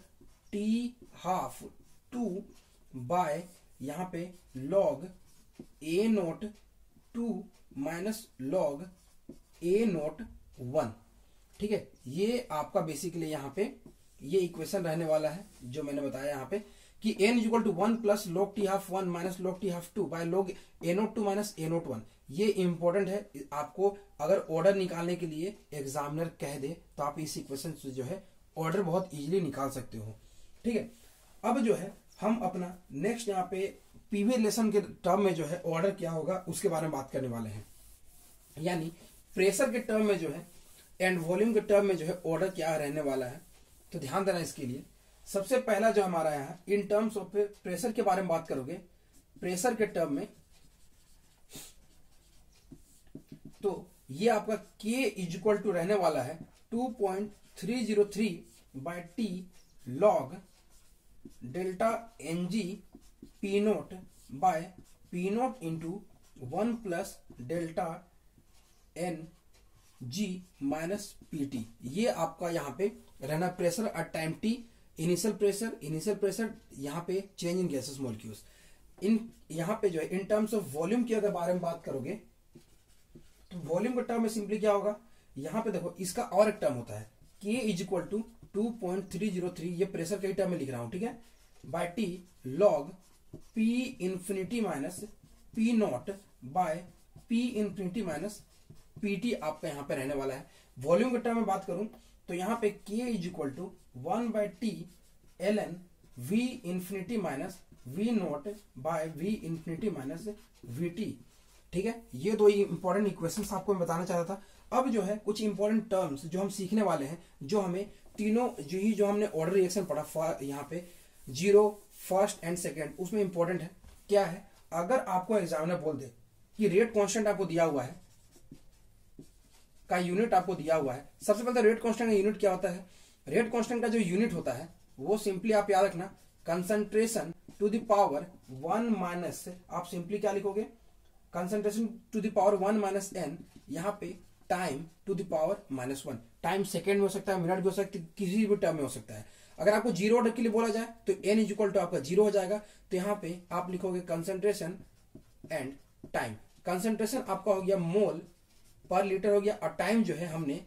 T half 2 by यहाँ पे log A naught 2 minus log A naught 1, ठीक है। ये आपका बेसिकली यहाँ पे ये इक्वेशन रहने वाला है जो मैंने बताया यहाँ पे कि n is equal to 1 plus log T half 1 minus log T half 2 by log A naught 2 minus A naught 1। ये इंपॉर्टेंट है, आपको अगर ऑर्डर निकालने के लिए एग्जामिनर कह दे तो आप इस इक्वेशन से जो है ऑर्डर बहुत इजीली निकाल सकते हो, ठीक है। अब जो है हम अपना नेक्स्ट यहाँ पे पीवी रिलेशन के टर्म में जो है ऑर्डर क्या होगा उसके बारे में बात करने वाले हैं, यानी प्रेशर के टर्म में जो है एंड वॉल्यूम के टर्म में जो है ऑर्डर क्या रहने वाला है। तो ध्यान देना इसके लिए, सबसे पहला जो हमारा यहाँ इन टर्म्स ऑफ प्रेशर के बारे में बात करोगे, प्रेशर के टर्म में, तो ये आपका K इज इक्वल टू रहने वाला है 2.303 by T log delta NG P naught by P naught into 1 plus delta N G minus P T. ये आपका यहाँ पे रहना pressure at time T, initial pressure यहाँ पे चेंज इन गैसेस मॉलिक्यूल्स। इन यहाँ पे जो है इन टर्म्स ऑफ वॉल्यूम की अगर बारे में बात करोगे तो वॉल्यूम का टर्म में सिंपली क्या होगा, यहाँ पे देखो इसका और एक टर्म होता है K इज इक्वल टू 2.303, ये प्रेशर के टर्म में लिख रहा हूं, ठीक है, by T log P infinity minus P naught by P infinity minus PT आपका यहाँ पे रहने वाला है। वॉल्यूम के टर्म में बात करूं तो यहाँ पे K is equal to 1 by T ln V infinity minus V naught by V infinity minus VT, ठीक है। ये दो इंपॉर्टेंट इक्वेशंस आपको मैं बताना चाहता था। अब जो है कुछ इंपॉर्टेंट टर्म्स जो हम सीखने वाले हैं, जो हमें तीनों जो हमने ऑर्डर रिएक्शन पढ़ा यहाँ पे 0, फर्स्ट एंड सेकेंड, उसमें इंपॉर्टेंट है क्या है, अगर आपको एग्जामिनर बोल दे कि रेट कांस्टेंट आपको दिया हुआ है का यूनिट आपको दिया हुआ है, सबसे पहले रेट कांस्टेंट का यूनिट क्या होता है, रेट कांस्टेंट का जो यूनिट होता है वो सिंपली आप याद रखना concentration to the power 1 minus, आप सिंपली क्या लिखोगे, concentration to the power 1 minus N, यहाँ पे time to the power minus 1, time second में हो सकता है, मिनट भी हो सकता है, किसी भी टर्म में हो सकता है। अगर आपको जीरो ऑर्डर के लिए बोला जाए तो एन इज इक्वल टू आपका 0 हो जाएगा, तो यहाँ पे आप लिखोगे कंसंट्रेशन एंड टाइम। कंसंट्रेशन आपका हो गया मोल पर लीटर हो गया, और टाइम जो है हमने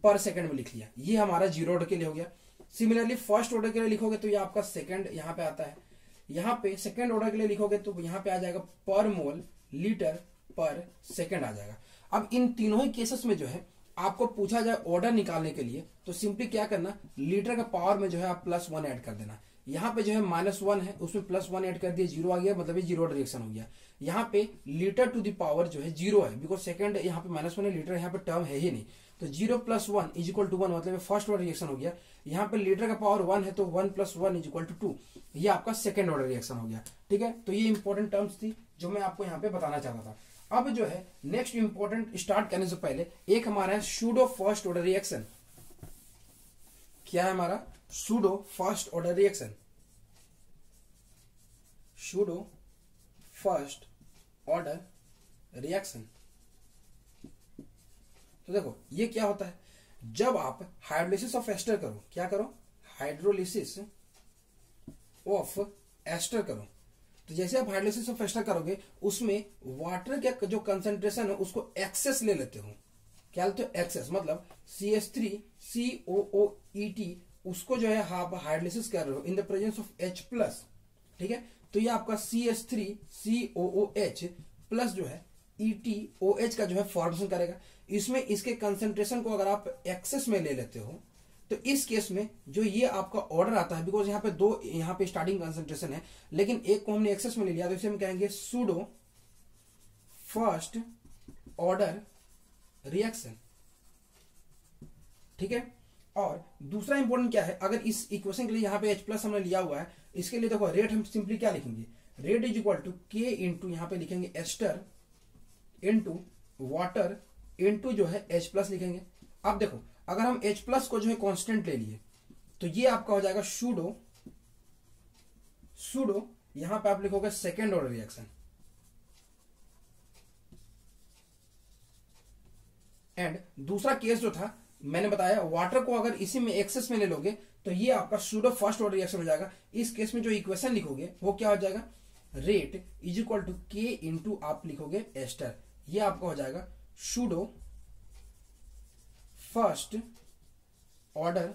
पर सेकंड में लिख लिया, ये हमारा जीरो ऑर्डर के लिए हो गया। सिमिलरली फर्स्ट ऑर्डर के लिए लिखोगे तो ये आपका सेकंड यहाँ पे आता है, यहाँ पे सेकंड ऑर्डर के लिए लिखोगे तो यहाँ पे आ जाएगा पर मोल लीटर पर सेकंड आ जाएगा। अब इन तीनों ही केसेस में जो है आपको पूछा जाए ऑर्डर निकालने के लिए तो सिंपली क्या करना, लीटर का पावर में जो है आप +1 ऐड कर देना, यहाँ पे जो है -1 है, उसमें +1 ऐड कर दिया, 0 आ गया, मतलब ये जीरो ऑर्डर रिएक्शन हो गया। यहाँ पे लीटर टू द पावर जो है 0 है, बिकॉज सेकंड यहाँ पे -1 है, लीटर यहाँ पे टर्म है ही नहीं, तो 0 + 1 = 1, मतलब फर्स्ट ऑर्डर रिएक्शन हो गया। यहाँ पे लीटर का पावर 1 है, तो 1 + 1 = 2, ये आपका सेकंड ऑर्डर रिएक्शन हो गया। ठीक है, तो ये इंपॉर्टेंट टर्म्स थी जो मैं आपको यहाँ पे बताना चाहता था। अब जो है नेक्स्ट इंपॉर्टेंट स्टार्ट करने से पहले एक हमारा है सूडो फर्स्ट ऑर्डर रिएक्शन। क्या है हमारा? Pseudo first order reaction. Pseudo first order reaction. तो देखो ये क्या होता है, जब आप हाइड्रोलिसिस ऑफ एस्टर करो, क्या करो? हाइड्रोलिसिस ऑफ एस्टर करो, तो जैसे आप हाइड्रोलिसिस ऑफ एस्टर करोगे उसमें वाटर का जो कंसंट्रेशन है उसको एक्सेस ले लेते हो। क्या लेते हो? एक्सेस, मतलब CH3COOET, उसको जो है आप हाइड्रोलिसिस कर रहे हो in the presence of H+। ठीक है, तो ये आपका CH3COOH प्लस जो है ETOH का जो है फॉर्मेशन करेगा। इसमें इसके कंसंट्रेशन को अगर आप एक्सेस में ले लेते हो तो इस केस में जो ये आपका ऑर्डर आता है, बिकॉज यहाँ पे दो यहाँ पे स्टार्टिंग कंसंट्रेशन है, लेकिन एक को हमने एक्सेस में ले लिया, तो इसे हम कहेंगे सूडो फर्स्ट ऑर्डर रिएक्शन। ठीक है, और दूसरा इंपॉर्टेंट क्या है, अगर इस इक्वेशन के लिए यहाँ पे H+ हमने लिया हुआ है, इसके लिए देखो रेट हम सिंपली क्या लिखेंगे? रेट = K इंटू यहाँ पे लिखेंगे एस्टर इंटू वाटर इंटू जो है H+ लिखेंगे। अब देखो अगर हम H+ को जो है कांस्टेंट ले लिए तो ये आपका हो जाएगा सूडो यहां पे आप लिखोगे सेकेंड ऑर्डर रिएक्शन, एंड दूसरा केस जो था मैंने बताया वाटर को अगर इसी में एक्सेस में ले लोगे तो ये आपका सूडो फर्स्ट ऑर्डर रिएक्शन हो जाएगा। इस केस में जो इक्वेशन लिखोगे वो क्या हो जाएगा? रेट = K इंटू आप लिखोगे एस्टर, ये आपका हो जाएगा सूडो फर्स्ट ऑर्डर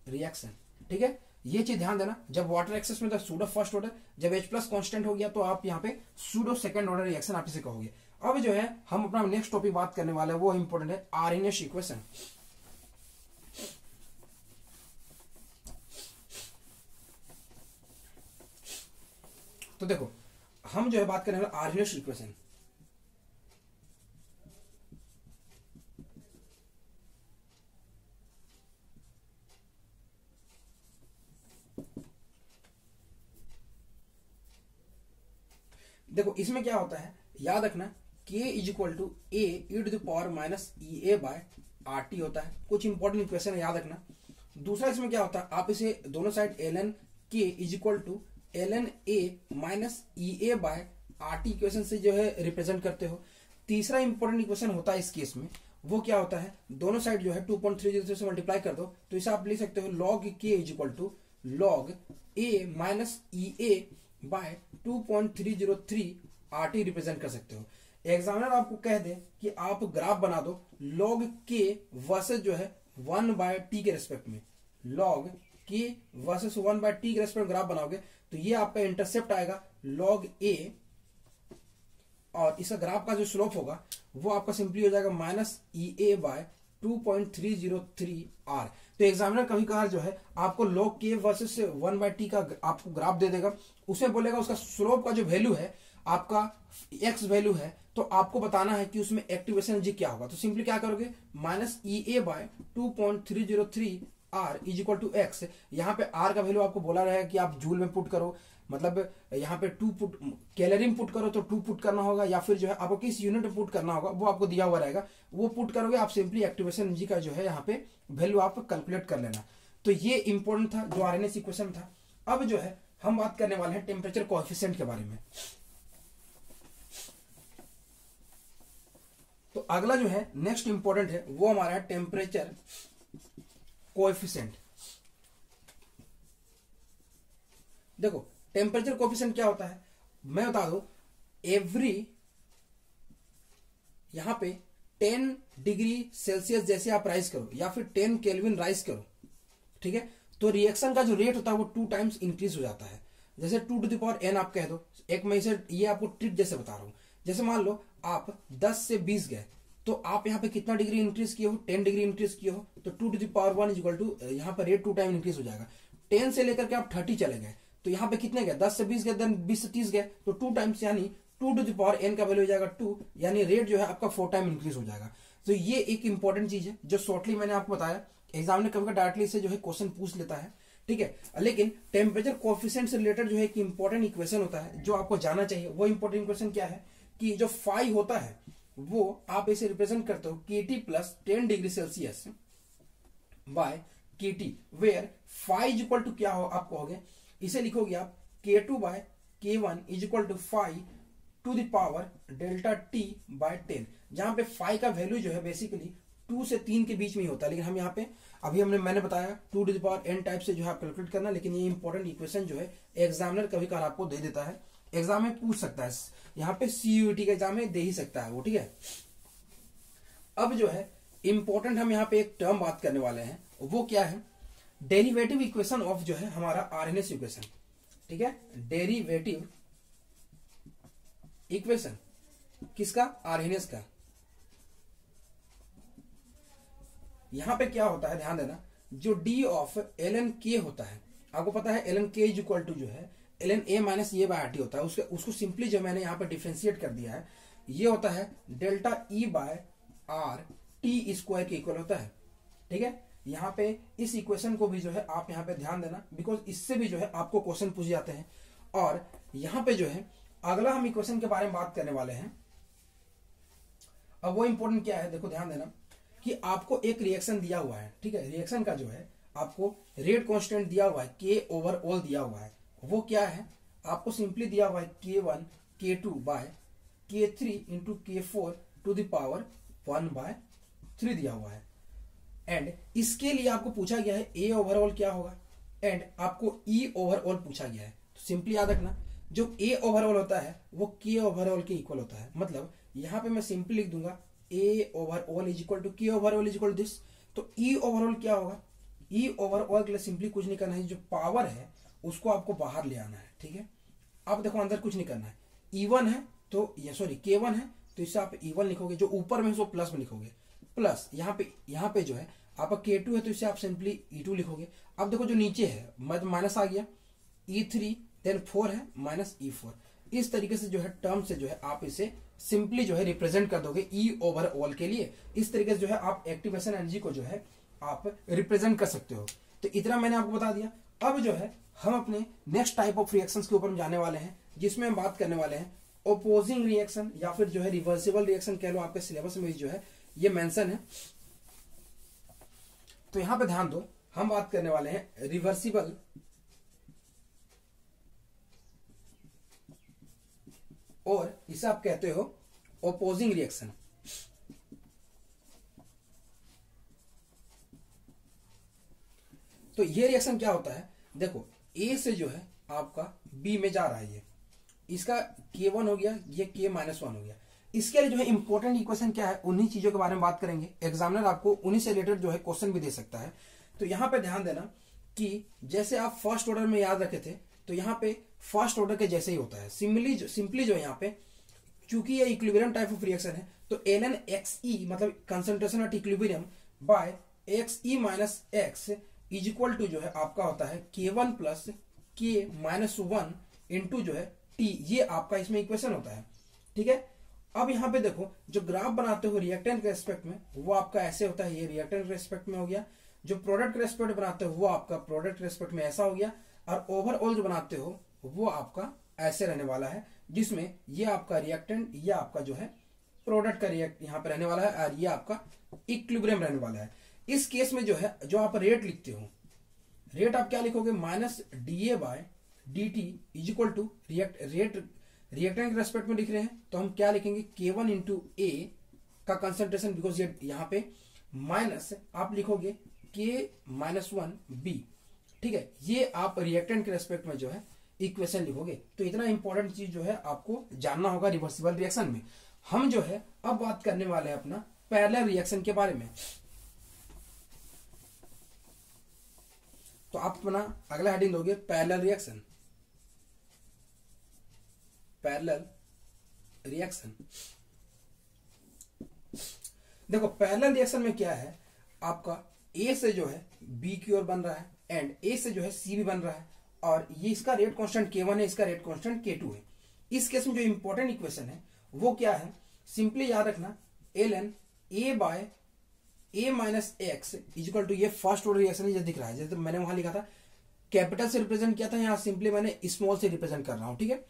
रिएक्शन। ठीक है, ये चीज ध्यान देना, जब वाटर एक्सेस में था सूडो फर्स्ट ऑर्डर, जब H+ कांस्टेंट हो गया तो आप यहाँ पे सूडो सेकंड ऑर्डर रिएक्शन आप इसे कहोगे। अब जो है हम अपना नेक्स्ट टॉपिक बात करने वाले हैं वो इंपॉर्टेंट है आरएनएस इक्वेशन। तो देखो हम जो है बात करने वाले आरएनएस इक्वेशन। देखो इसमें क्या होता है, याद रखना K = A e⁻⁻ होता है। कुछ इंपॉर्टेंट इक्वेशन है, याद रखना। दूसरा इसमें क्या होता है, आप इसे दोनों side ln K = ln A-EA/RT equation से जो है रिप्रेजेंट करते हो। तीसरा इंपॉर्टेंट इक्वेशन होता है इस केस में, वो क्या होता है, दोनों साइड जो है 2.303 से मल्टीप्लाई कर दो, तो इसे आप लिख सकते हो log K = log A-EA/2.303 RT represent कर सकते हो। एग्जामिनर आपको कह दे कि आप ग्राफ बना दो log K वर्सेस जो है 1/T के रेस्पेक्ट में, log K वर्सेस 1/T के रेस्पेक्ट में ग्राफ बनाओगे तो ये आपका इंटरसेप्ट आएगा log A, और इसका ग्राफ का जो स्लोप होगा वो आपका सिंपली हो जाएगा -EA/2.303 R। तो एग्जामिनर कभी कभार जो है आपको log K वर्सेस 1/T का आपको ग्राफ दे देगा, उसमें बोलेगा उसका स्लोप का जो वैल्यू है आपका x वैल्यू है, तो आपको बताना है कि उसमें एक्टिवेशन एनर्जी क्या होगा। तो सिंपली क्या करोगे, -EA/2.303 R = x। यहाँ पे R का वैल्यू आपको बोला रहेगा कि आप जूल में पुट करो, मतलब यहाँ पे 2 पुट कैलोरी में पुट करो तो 2 पुट करना होगा, या फिर जो है आपको किस यूनिट में पुट करना होगा वो आपको दिया हुआ रहेगा, वो पुट करोगे आप। सिंपली एक्टिवेशन एनर्जी का जो है यहाँ पे वैल्यू आप कैलकुलेट कर लेना। तो ये इंपॉर्टेंट था जो आरएनएस इक्वेशन था। अब जो है हम बात करने वाले हैं टेम्परेचर कोएफिशिएंट के बारे में। तो अगला जो है नेक्स्ट इंपॉर्टेंट है वो हमारा है टेम्परेचर कोएफिशिएंट। देखो टेम्परेचर कोएफिशिएंट क्या होता है मैं बता दूं, एवरी यहां पे 10 डिग्री सेल्सियस जैसे आप राइज करो या फिर 10 केल्विन राइज करो, ठीक है, तो रिएक्शन का जो रेट होता है वो 2 टाइम्स इंक्रीज हो जाता है। जैसे 2 टू द पावर n आप कह दो, एक मैं इसे ये आपको ट्रिक जैसे बता रहा हूं। जैसे मान लो आप 10 से 20 गए तो आप यहाँ पे कितना डिग्री इंक्रीज किए हो, 10 डिग्री इंक्रीज किए हो, तो 2 टू द पावर 1 = यहाँ पर रेट 2 टाइम इंक्रीज हो जाएगा। 10 से लेकर के आप 30 चले गए तो यहाँ पे कितने गए, 10 से 20 गए, देन 20 से 30 गए, तो 2 टाइम्स यानी 2 टू द पावर n का वैल्यू हो जाएगा 2, यानी रेट जो है आपका 4 टाइम इंक्रीज हो जाएगा। तो ये एक इंपॉर्टेंट चीज है जो शॉर्टली मैंने आपको बताया। एग्जाम ने कभी डायरेक्टली से जो है क्वेश्चन पूछ लेता है, ठीक है। लेकिन टेम्परेचर कोएफिशिएंट से रिलेटेड जो है एक इंपॉर्टेंट इक्वेशन होता है जो आपको जाना चाहिए। वो इंपॉर्टेंट इक्वेशन क्या है कि जो फाई होता है वो आप इसे रिप्रेजेंट करते हो KT plus 10 degree Celsius by KT, where phi is equal to क्या हो, आप कहोगे इसे लिखोगे आप K2 by K1 is equal to phi to the power delta T by 10, जहां पे फाई का वैल्यू जो है बेसिकली 2 से 3 के बीच में ही होता है। लेकिन हम यहाँ पे अभी मैंने बताया 2 to the power n type से जो है आप कैलकुलेट करना। लेकिन ये इंपॉर्टेंट इक्वेशन जो है एग्जामिनर कभी कभार आपको दे देता है, एग्जाम में पूछ सकता है, यहाँ पे CUET का एग्जाम में दे ही सकता है वो, ठीक है। अब जो है इंपॉर्टेंट हम यहाँ पे एक टर्म बात करने वाले हैं, वो क्या है, डेरिवेटिव इक्वेशन ऑफ जो है हमारा RNS इक्वेशन, ठीक है। डेरिवेटिव इक्वेशन किसका, RNS का। यहां पे क्या होता है ध्यान देना, जो D ऑफ ln K होता है, आपको पता है ln K is equal to जो है ln A माइनस ये बाय RT होता है। उसको सिंपली जो मैंने यहाँ पे डिफ्रेंशिएट कर दिया है, ये होता है delta E by R T square के इक्वल होता है, ठीक है। यहाँ पे इस इक्वेशन को भी जो है आप यहाँ पे ध्यान देना, बिकॉज इससे भी जो है आपको क्वेश्चन पूछ जाते हैं। और यहाँ पे जो है अगला हम इक्वेशन के बारे में बात करने वाले हैं। अब वो इंपॉर्टेंट क्या है, देखो ध्यान देना कि आपको एक रिएक्शन दिया हुआ है, ठीक है। रिएक्शन का जो है आपको रेट कांस्टेंट दिया हुआ है, K ओवर ऑल दिया हुआ है। वो क्या है, आपको सिंपली दिया हुआ है K1 K2 by K3 into K4 to the power 1/3 दिया हुआ है। एंड इसके लिए आपको पूछा गया है A ओवरऑल क्या होगा, एंड आपको E ओवरऑल पूछा गया है। तो सिंपली याद रखना, जो A ओवरऑल होता है वो K ओवरऑल के इक्वल होता है। मतलब यहां पे मैं सिंपली लिख दूंगा A overall is equal to K overall is equal to this. तो E ओवरऑल क्या होगा, E ओवरऑल के लिए सिंपली कुछ नहीं करना है, जो पावर है उसको आपको बाहर ले आना है, ठीक है। अब देखो अंदर कुछ नहीं करना है, E1 है तो ये सॉरी K1 है तो इससे आप E1 लिखोगे, जो ऊपर में उसको प्लस में लिखोगे, प्लस यहाँ पे जो है आपका K2 है तो इसे आप सिंपली E2 लिखोगे। अब देखो जो नीचे है माइनस आ गया, E3 देन 4 है माइनस E4। इस तरीके से जो है टर्म से जो है आप इसे सिंपली जो है रिप्रेजेंट कर दोगे E ओवर ऑल के लिए। इस तरीके से जो है आप एक्टिवेशन एनर्जी को जो है आप रिप्रेजेंट कर सकते हो। तो इतना मैंने आपको बता दिया। अब जो है हम अपने नेक्स्ट टाइप ऑफ रिएक्शंस के ऊपर जाने वाले हैं, जिसमें हम बात करने वाले हैं ओपोजिंग रिएक्शन या फिर जो है रिवर्सिबल रिएक्शन कह लो, आपके सिलेबस में जो है ये मेंशन है। तो यहां पे ध्यान दो, हम बात करने वाले हैं रिवर्सिबल और इसे आप कहते हो ओपोजिंग रिएक्शन। तो ये रिएक्शन क्या होता है, देखो A से जो है आपका B में जा रहा है, ये इसका K1 हो गया, ये K-1 हो गया। इसके लिए जो है इंपॉर्टेंट इक्वेशन क्या है, उन्हीं चीजों के बारे में बात करेंगे। एग्जामिनर आपको उन्हीं से रिलेटेड जो है क्वेश्चन भी दे सकता है। तो यहां पे ध्यान देना कि जैसे आप फर्स्ट ऑर्डर में याद रखे थे, तो यहां पे फर्स्ट ऑर्डर के जैसे ही होता है। सिंपली जो यहाँ पे चूंकि ये इक्विलिब्रियम टाइप ऑफ रिएक्शन है, तो ln xe मतलब concentration at equilibrium by xe minus x is equal to जो है आपका होता है K1 प्लस K-1 इंटू जो है T। ये आपका इसमें इक्वेशन होता है, ठीक है। अब यहाँ पे देखो जो ग्राफ बनाते हो रिएक्टेंट के रेस्पेक्ट में, वो आपका ऐसे होता है, ये रिएक्टेंट के रेस्पेक्ट में हो गया। जो प्रोडक्ट के रेस्पेक्ट बनाते हो वो आपका प्रोडक्ट के रेस्पेक्ट में ऐसा हो गया, और ओवरऑल जो बनाते हो वो आपका ऐसे रहने वाला है, जिसमें ये आपका रिएक्टेंट, ये आपका जो है प्रोडक्ट का रिएक्ट यहाँ पे रहने वाला है, और ये आपका इक्विलिब्रियम रहने वाला है। इस केस में जो है जो आप रेट लिखते हो, रेट आप क्या लिखोगे, minus DA by DT is equal to reactant के रेस्पेक्ट में लिख रहे हैं तो हम क्या लिखेंगे, K1 इंटू A का कंसंट्रेशन, बिकॉज ये यहाँ पे माइनस आप लिखोगे K-1B, ठीक है। ये आप रिएक्टेंट के रेस्पेक्ट में जो है इक्वेशन लिखोगे। तो इतना इंपॉर्टेंट चीज जो है आपको जानना होगा रिवर्सिबल रिएक्शन में। हम जो है अब बात करने वाले हैं अपना पैरेलल रिएक्शन के बारे में। तो आप अपना अगला हेडिंग दोगे पैरेलल रिएक्शन। पैरेलल रिएक्शन, देखो पैरेलल रिएक्शन में क्या है, आपका A से जो है B की ओर बन रहा है, एंड ए से जो है सी भी बन रहा है, और ये इसका रेट कांस्टेंट K1 है, इसका रेट कांस्टेंट K2 है। इस केस में जो इंपॉर्टेंट इक्वेशन है वो क्या है, सिंपली याद रखना ln a by a minus X is equal to, ये फर्स्ट ऑर्डर रिएक्शन जो दिख रहा है, जैसे मैंने वहां लिखा था कैपिटल से रिप्रेजेंट किया था, यहाँ सिंपली मैंने स्मॉल से रिप्रेजेंट कर रहा हूं, ठीक है।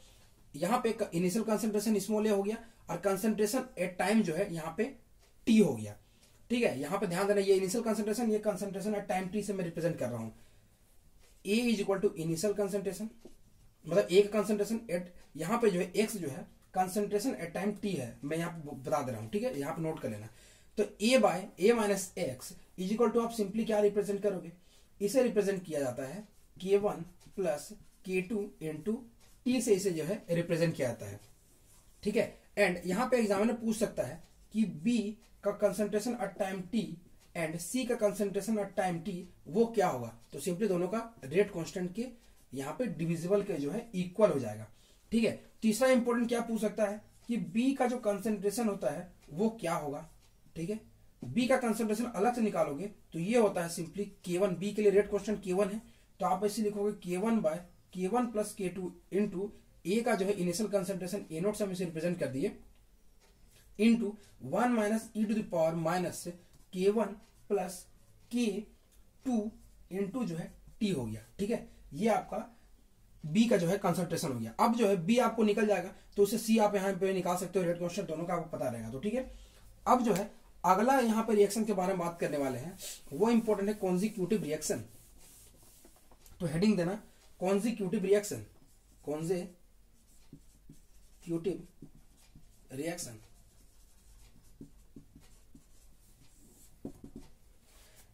यहाँ पे इनिशियल कंसंट्रेशन स्मॉल ए हो गया, और कंसंट्रेशन एट टाइम जो है यहाँ पे टी हो गया, ठीक है। यहाँ पे ध्यान देना, ये इनिशियल कंसंट्रेशन, ये कंसंट्रेशन एट टाइम टी से मैं रिप्रेजेंट कर रहा हूँ। A is equal to initial concentration, मतलब एक कंसंट्रेशन एट, यहाँ पे जो है एक्स जो है कंसंट्रेशन एट टाइम टी है, मैं यहाँ पे बता दे रहा हूँ, ठीक है, यहाँ पे नोट कर लेना। तो A by A minus X is equal to, आप सिंपली क्या रिप्रेजेंट करोगे, इसे रिप्रेजेंट किया जाता है K1 plus K2 into T से इसे जो है रिप्रेजेंट किया जाता है, ठीक है। एंड यहाँ पे एग्जामिनर पूछ सकता है कि बी का concentration at time T and C का कंसंट्रेशन एट टाइम टी वो क्या होगा, तो सिंपली दोनों का रेट कांस्टेंट के यहाँ पे डिविजिबल के जो है इक्वल हो जाएगा, ठीक है। तीसरा इंपॉर्टेंट क्या पूछ सकता है कि बी का जो कंसंट्रेशन होता है वो क्या होगा, ठीक है। बी का कंसंट्रेशन अलग से निकालोगे तो ये होता है सिंपली K1, बी के लिए रेट कांस्टेंट K1 है, तो आप ऐसे लिखोगे K1 bye K1 plus K2 into ए का जो है इनिशियल कंसंट्रेशन ए नोट से हम इसे रिप्रेजेंट कर दिए, into 1 minus E to the power minus K1 plus K2 into जो है टी हो गया, ठीक है। ये आपका बी का जो है कंसंट्रेशन हो गया। अब जो है बी आपको निकल जाएगा तो उसे सी आप यहाँ पे निकाल सकते हो, रेट कांस्टेंट दोनों का आपको पता रहेगा, तो ठीक है। अब जो है अगला यहाँ पे रिएक्शन के बारे में बात करने वाले हैं, वो इंपॉर्टेंट है कॉन्जिक्यूटिव रिएक्शन। तो हेडिंग देना कॉन्जिक्यूटिव रिएक्शन, कॉन्जिक्यूटिव रिएक्शन।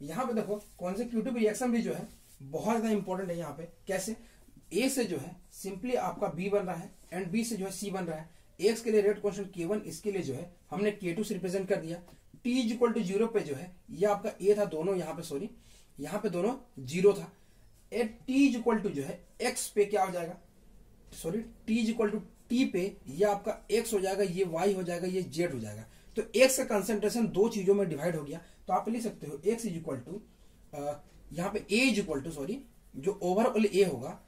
यहां पे देखो कॉन्जिक्यूटिव रिएक्शन भी जो है बहुत ज्यादा इंपॉर्टेंट है। यहाँ पे कैसे, ए से जो है सिंपली आपका बी बन रहा है एंड बी से जो है सी बन रहा है। एक्स के लिए रेट कांस्टेंट K1, इसके लिए जो है हमने K2 से रिप्रेजेंट कर दिया। टी इज इक्वल टू 0 पे जो है ये आपका ए था, दोनों यहाँ पे सॉरी यहाँ पे दोनों 0 था। At T is equal to जो है एक्स पे क्या हो जाएगा, sorry T is equal to T पे ये आपका एक्स हो जाएगा, ये वाई हो जाएगा, ये जेड हो जाएगा। तो एक्स का कंसंट्रेशन दो चीजों में डिवाइड हो गया, तो आप लिख सकते हो एक्स इज इक्वल टू, यहाँ पे A is equal to sorry जो ओवरऑल ए होगा,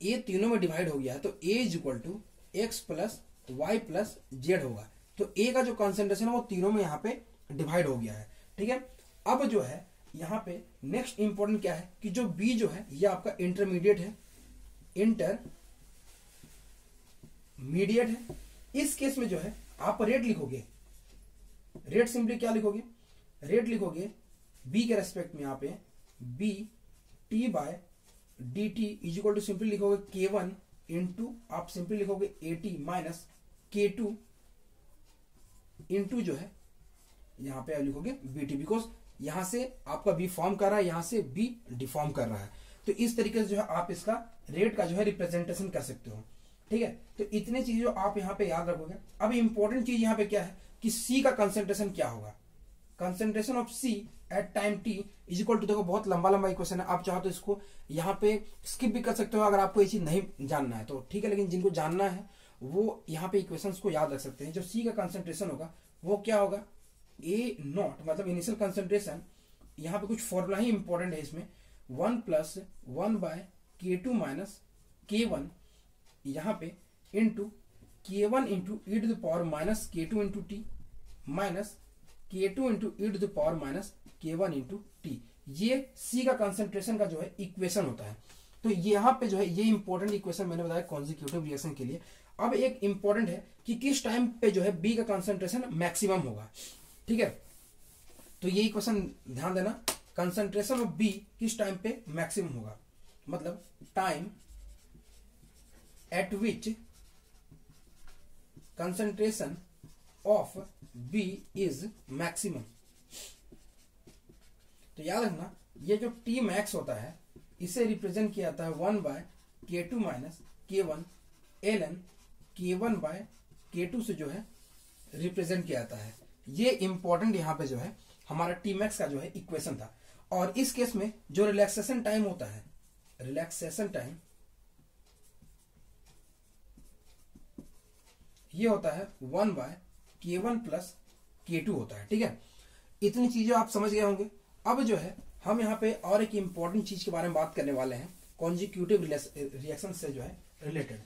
ए तीनों में डिवाइड हो गया है, तो A is equal to X plus Y plus Z होगा। तो ए का जो कंसंट्रेशन है वो तीनों में यहाँ पे डिवाइड हो गया है, ठीक है। अब जो है यहाँ पे नेक्स्ट इंपॉर्टेंट क्या है कि जो बी जो है ये आपका इंटरमीडिएट है, इंटरमीडिएट है। इस केस में जो है आप रेट लिखोगे, रेट सिंपली क्या लिखोगे, रेट लिखोगे बी के रेस्पेक्ट में यहाँ पे B T by D T is equal to simply लिखोगे K1 इंटू आप सिंपली लिखोगे AT माइनस K2 इंटू जो है यहाँ पे लिखोगे BT, बिकॉज यहां से आपका बी फॉर्म कर रहा है, यहां से बी डिफॉर्म कर रहा है। तो इस तरीके से जो है आप इसका रेट का जो है रिप्रेजेंटेशन कर सकते हो, ठीक है। तो इतने चीजें आप यहाँ पे याद रखोगे। अब इंपॉर्टेंट चीज यहाँ पे क्या है कि सी का कंसंट्रेशन क्या होगा, concentration of C at time T is equal to, देखो बहुत लंबा लंबा इक्वेशन है, आप चाहो तो इसको यहाँ पे स्किप भी कर सकते हो अगर आपको ये चीज नहीं जानना है तो, ठीक है। लेकिन जिनको जानना है वो यहाँ पे इक्वेशंस को याद रख सकते हैं। जो सी का कंसंट्रेशन होगा वो क्या होगा, ए नॉट मतलब इनिशियल कंसंट्रेशन, यहाँ पे कुछ फॉर्मूला ही इंपॉर्टेंट है इसमें, 1 plus 1 bye K2 minus K1 यहाँ पे into K1 into E to the power minus K2 into T minus K2 into E to the power minus K1 into T. ये C का concentration का जो है equation होता है। तो यहाँ पे जो है ये इंपॉर्टेंट इक्वेशन मैंने बताया कॉन्जिक्यूटिव रिएक्शन के लिए। अब एक इंपॉर्टेंट है कि किस टाइम पे जो है बी का कंसंट्रेशन मैक्सिमम होगा, ठीक है। तो ये इक्वेशन ध्यान देना, कंसंट्रेशन ऑफ बी किस टाइम पे मैक्सिमम होगा, मतलब time at which concentration of B is maximum. तो याद रखना ये जो टी मैक्स होता है इसे रिप्रेजेंट किया जाता है 1 bye K2 minus K1 ln K1 bye K2 से जो है रिप्रेजेंट किया जाता है। ये इंपॉर्टेंट यहाँ पे जो है हमारा टी मैक्स का जो है इक्वेशन था। और इस केस में जो रिलैक्सेशन टाइम होता है, रिलैक्सेशन टाइम ये होता है 1 बाय K1 प्लस K2 होता है, ठीक है। इतनी चीजें आप समझ गए होंगे। अब जो है हम यहाँ पे और एक इंपॉर्टेंट चीज के बारे में बात करने वाले हैं, कॉन्जिक्यूटिव रिएक्शन से जो है रिलेटेड।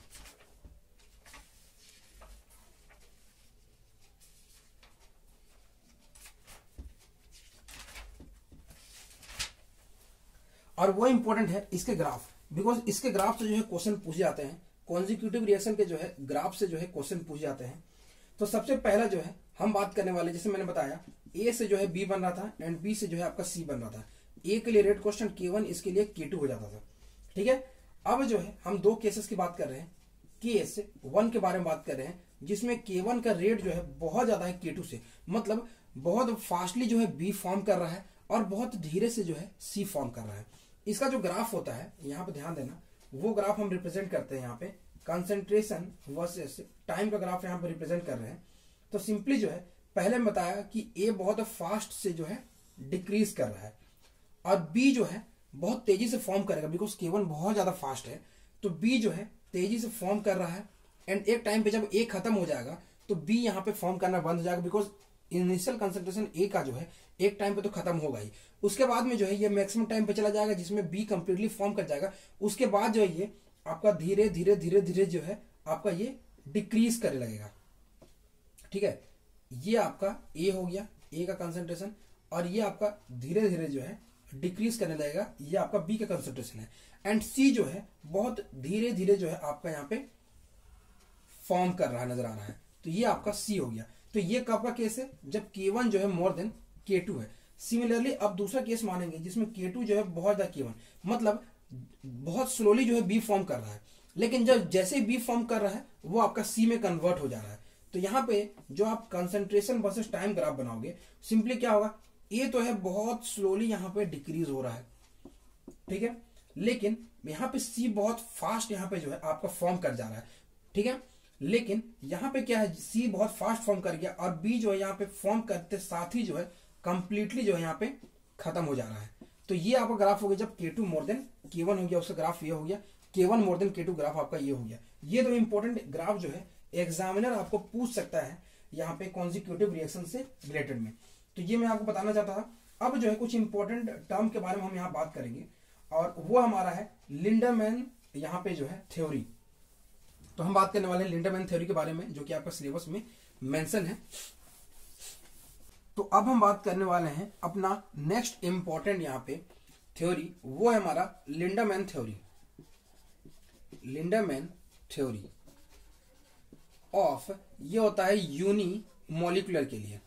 और वो इंपॉर्टेंट है इसके ग्राफ, बिकॉज इसके ग्राफ से जो है क्वेश्चन पूछे जाते हैं, कॉन्जिक्यूटिव रिएक्शन के जो है ग्राफ से जो है क्वेश्चन पूछे जाते हैं। तो सबसे पहला जो है हम बात करने वाले, जैसे मैंने बताया ए से जो है बी बन रहा था एंड बी से जो है आपका सी बन रहा था। ए के लिए रेट क्वेश्चन K1, इसके लिए K2 हो जाता था। ठीक है, अब जो है हम दो केसेस की बात कर रहे हैं, केस 1 के बारे में बात कर रहे हैं, जिसमें K1 का रेट जो है बहुत ज्यादा है K2 से, मतलब बहुत फास्टली जो है बी फॉर्म कर रहा है और बहुत धीरे से जो है सी फॉर्म कर रहा है। इसका जो ग्राफ होता है यहाँ पे ध्यान देना, वो ग्राफ हम रिप्रेजेंट करते हैं यहाँ पे कंसंट्रेशन वर्सेस टाइम का ग्राफ यहाँ पे रिप्रेजेंट कर रहे हैं। तो सिंपली जो है पहले मैं बताया कि ए बहुत फास्ट से जो है डिक्रीज कर रहा है और बी जो है बहुत तेजी से फॉर्म करेगा, बिकॉज K1 बहुत ज्यादा फास्ट है। तो बी जो है तेजी से फॉर्म कर रहा है एंड एक टाइम पे जब ए खत्म हो जाएगा तो बी यहाँ पे फॉर्म करना बंद हो जाएगा, बिकॉज इनिशियल कंसंट्रेशन ए का जो है एक टाइम पे तो खत्म होगा ही, उसके बाद में जो है ये मैक्सिमम टाइम पे चला जाएगा जिसमें बी कंप्लीटली फॉर्म कर जाएगा। उसके बाद जो है ये आपका धीरे धीरे धीरे धीरे जो है आपका ये डिक्रीज करने लगेगा। ठीक है, ये आपका ए हो गया, ए का कंसंट्रेशन, और ये आपका धीरे धीरे जो है डिक्रीज करने लगेगा, ये आपका बी का कंसंट्रेशन है। एंड सी जो है बहुत धीरे धीरे जो है आपका यहाँ पे फॉर्म कर रहा है, नजर आ रहा है। तो ये आपका सी हो गया। तो ये कब का केस है, जब K1 जो है मोर देन K2 है। सिमिलरली अब दूसरा केस मानेंगे जिसमें K2 जो है बहुत ज्यादा K1, मतलब बहुत स्लोली जो है बी फॉर्म कर रहा है, लेकिन जब जैसे बी फॉर्म कर रहा है वो आपका सी में कन्वर्ट हो जा रहा है। तो यहाँ पे जो आप कंसंट्रेशन वर्सेस टाइम ग्राफ बनाओगे, सिंपली क्या होगा, ए तो है बहुत स्लोली यहाँ पे डिक्रीज हो रहा है, ठीक है, लेकिन यहाँ पे सी बहुत फास्ट यहाँ पे जो है आपका फॉर्म कर जा रहा है। ठीक है, लेकिन यहाँ पे क्या है, सी बहुत फास्ट फॉर्म कर गया और बी जो है यहाँ पे फॉर्म करते साथ ही जो है कंप्लीटली जो है यहाँ पे खत्म हो जा रहा है। तो ये आपका ग्राफ हो गया जब K2 मोर देन K1 हो गया, उसका ग्राफ ये हो गया, K1 more than K2 graph आपका ये हो गया। ये दो इंपॉर्टेंट ग्राफ जो है एग्जामिनर आपको पूछ सकता है यहाँ पे कॉन्जिक्यूटिव रिएक्शन से रिलेटेड में। तो ये मैं आपको बताना चाहता था। अब जो है कुछ इंपॉर्टेंट टर्म के बारे में हम यहाँ बात करेंगे और वो हमारा है लिंडरमैन यहाँ पे जो है थ्योरी। तो हम बात करने वाले हैं लिंडरमैन थ्योरी के बारे में, जो कि आपका सिलेबस में मेंशन है। तो अब हम बात करने वाले हैं अपना नेक्स्ट इंपॉर्टेंट यहाँ पे थ्योरी, वो है हमारा लिंडरमैन थ्योरी। लिंडरमैन थ्योरी ऑफ, ये होता है यूनी मॉलिक्यूलर के लिए।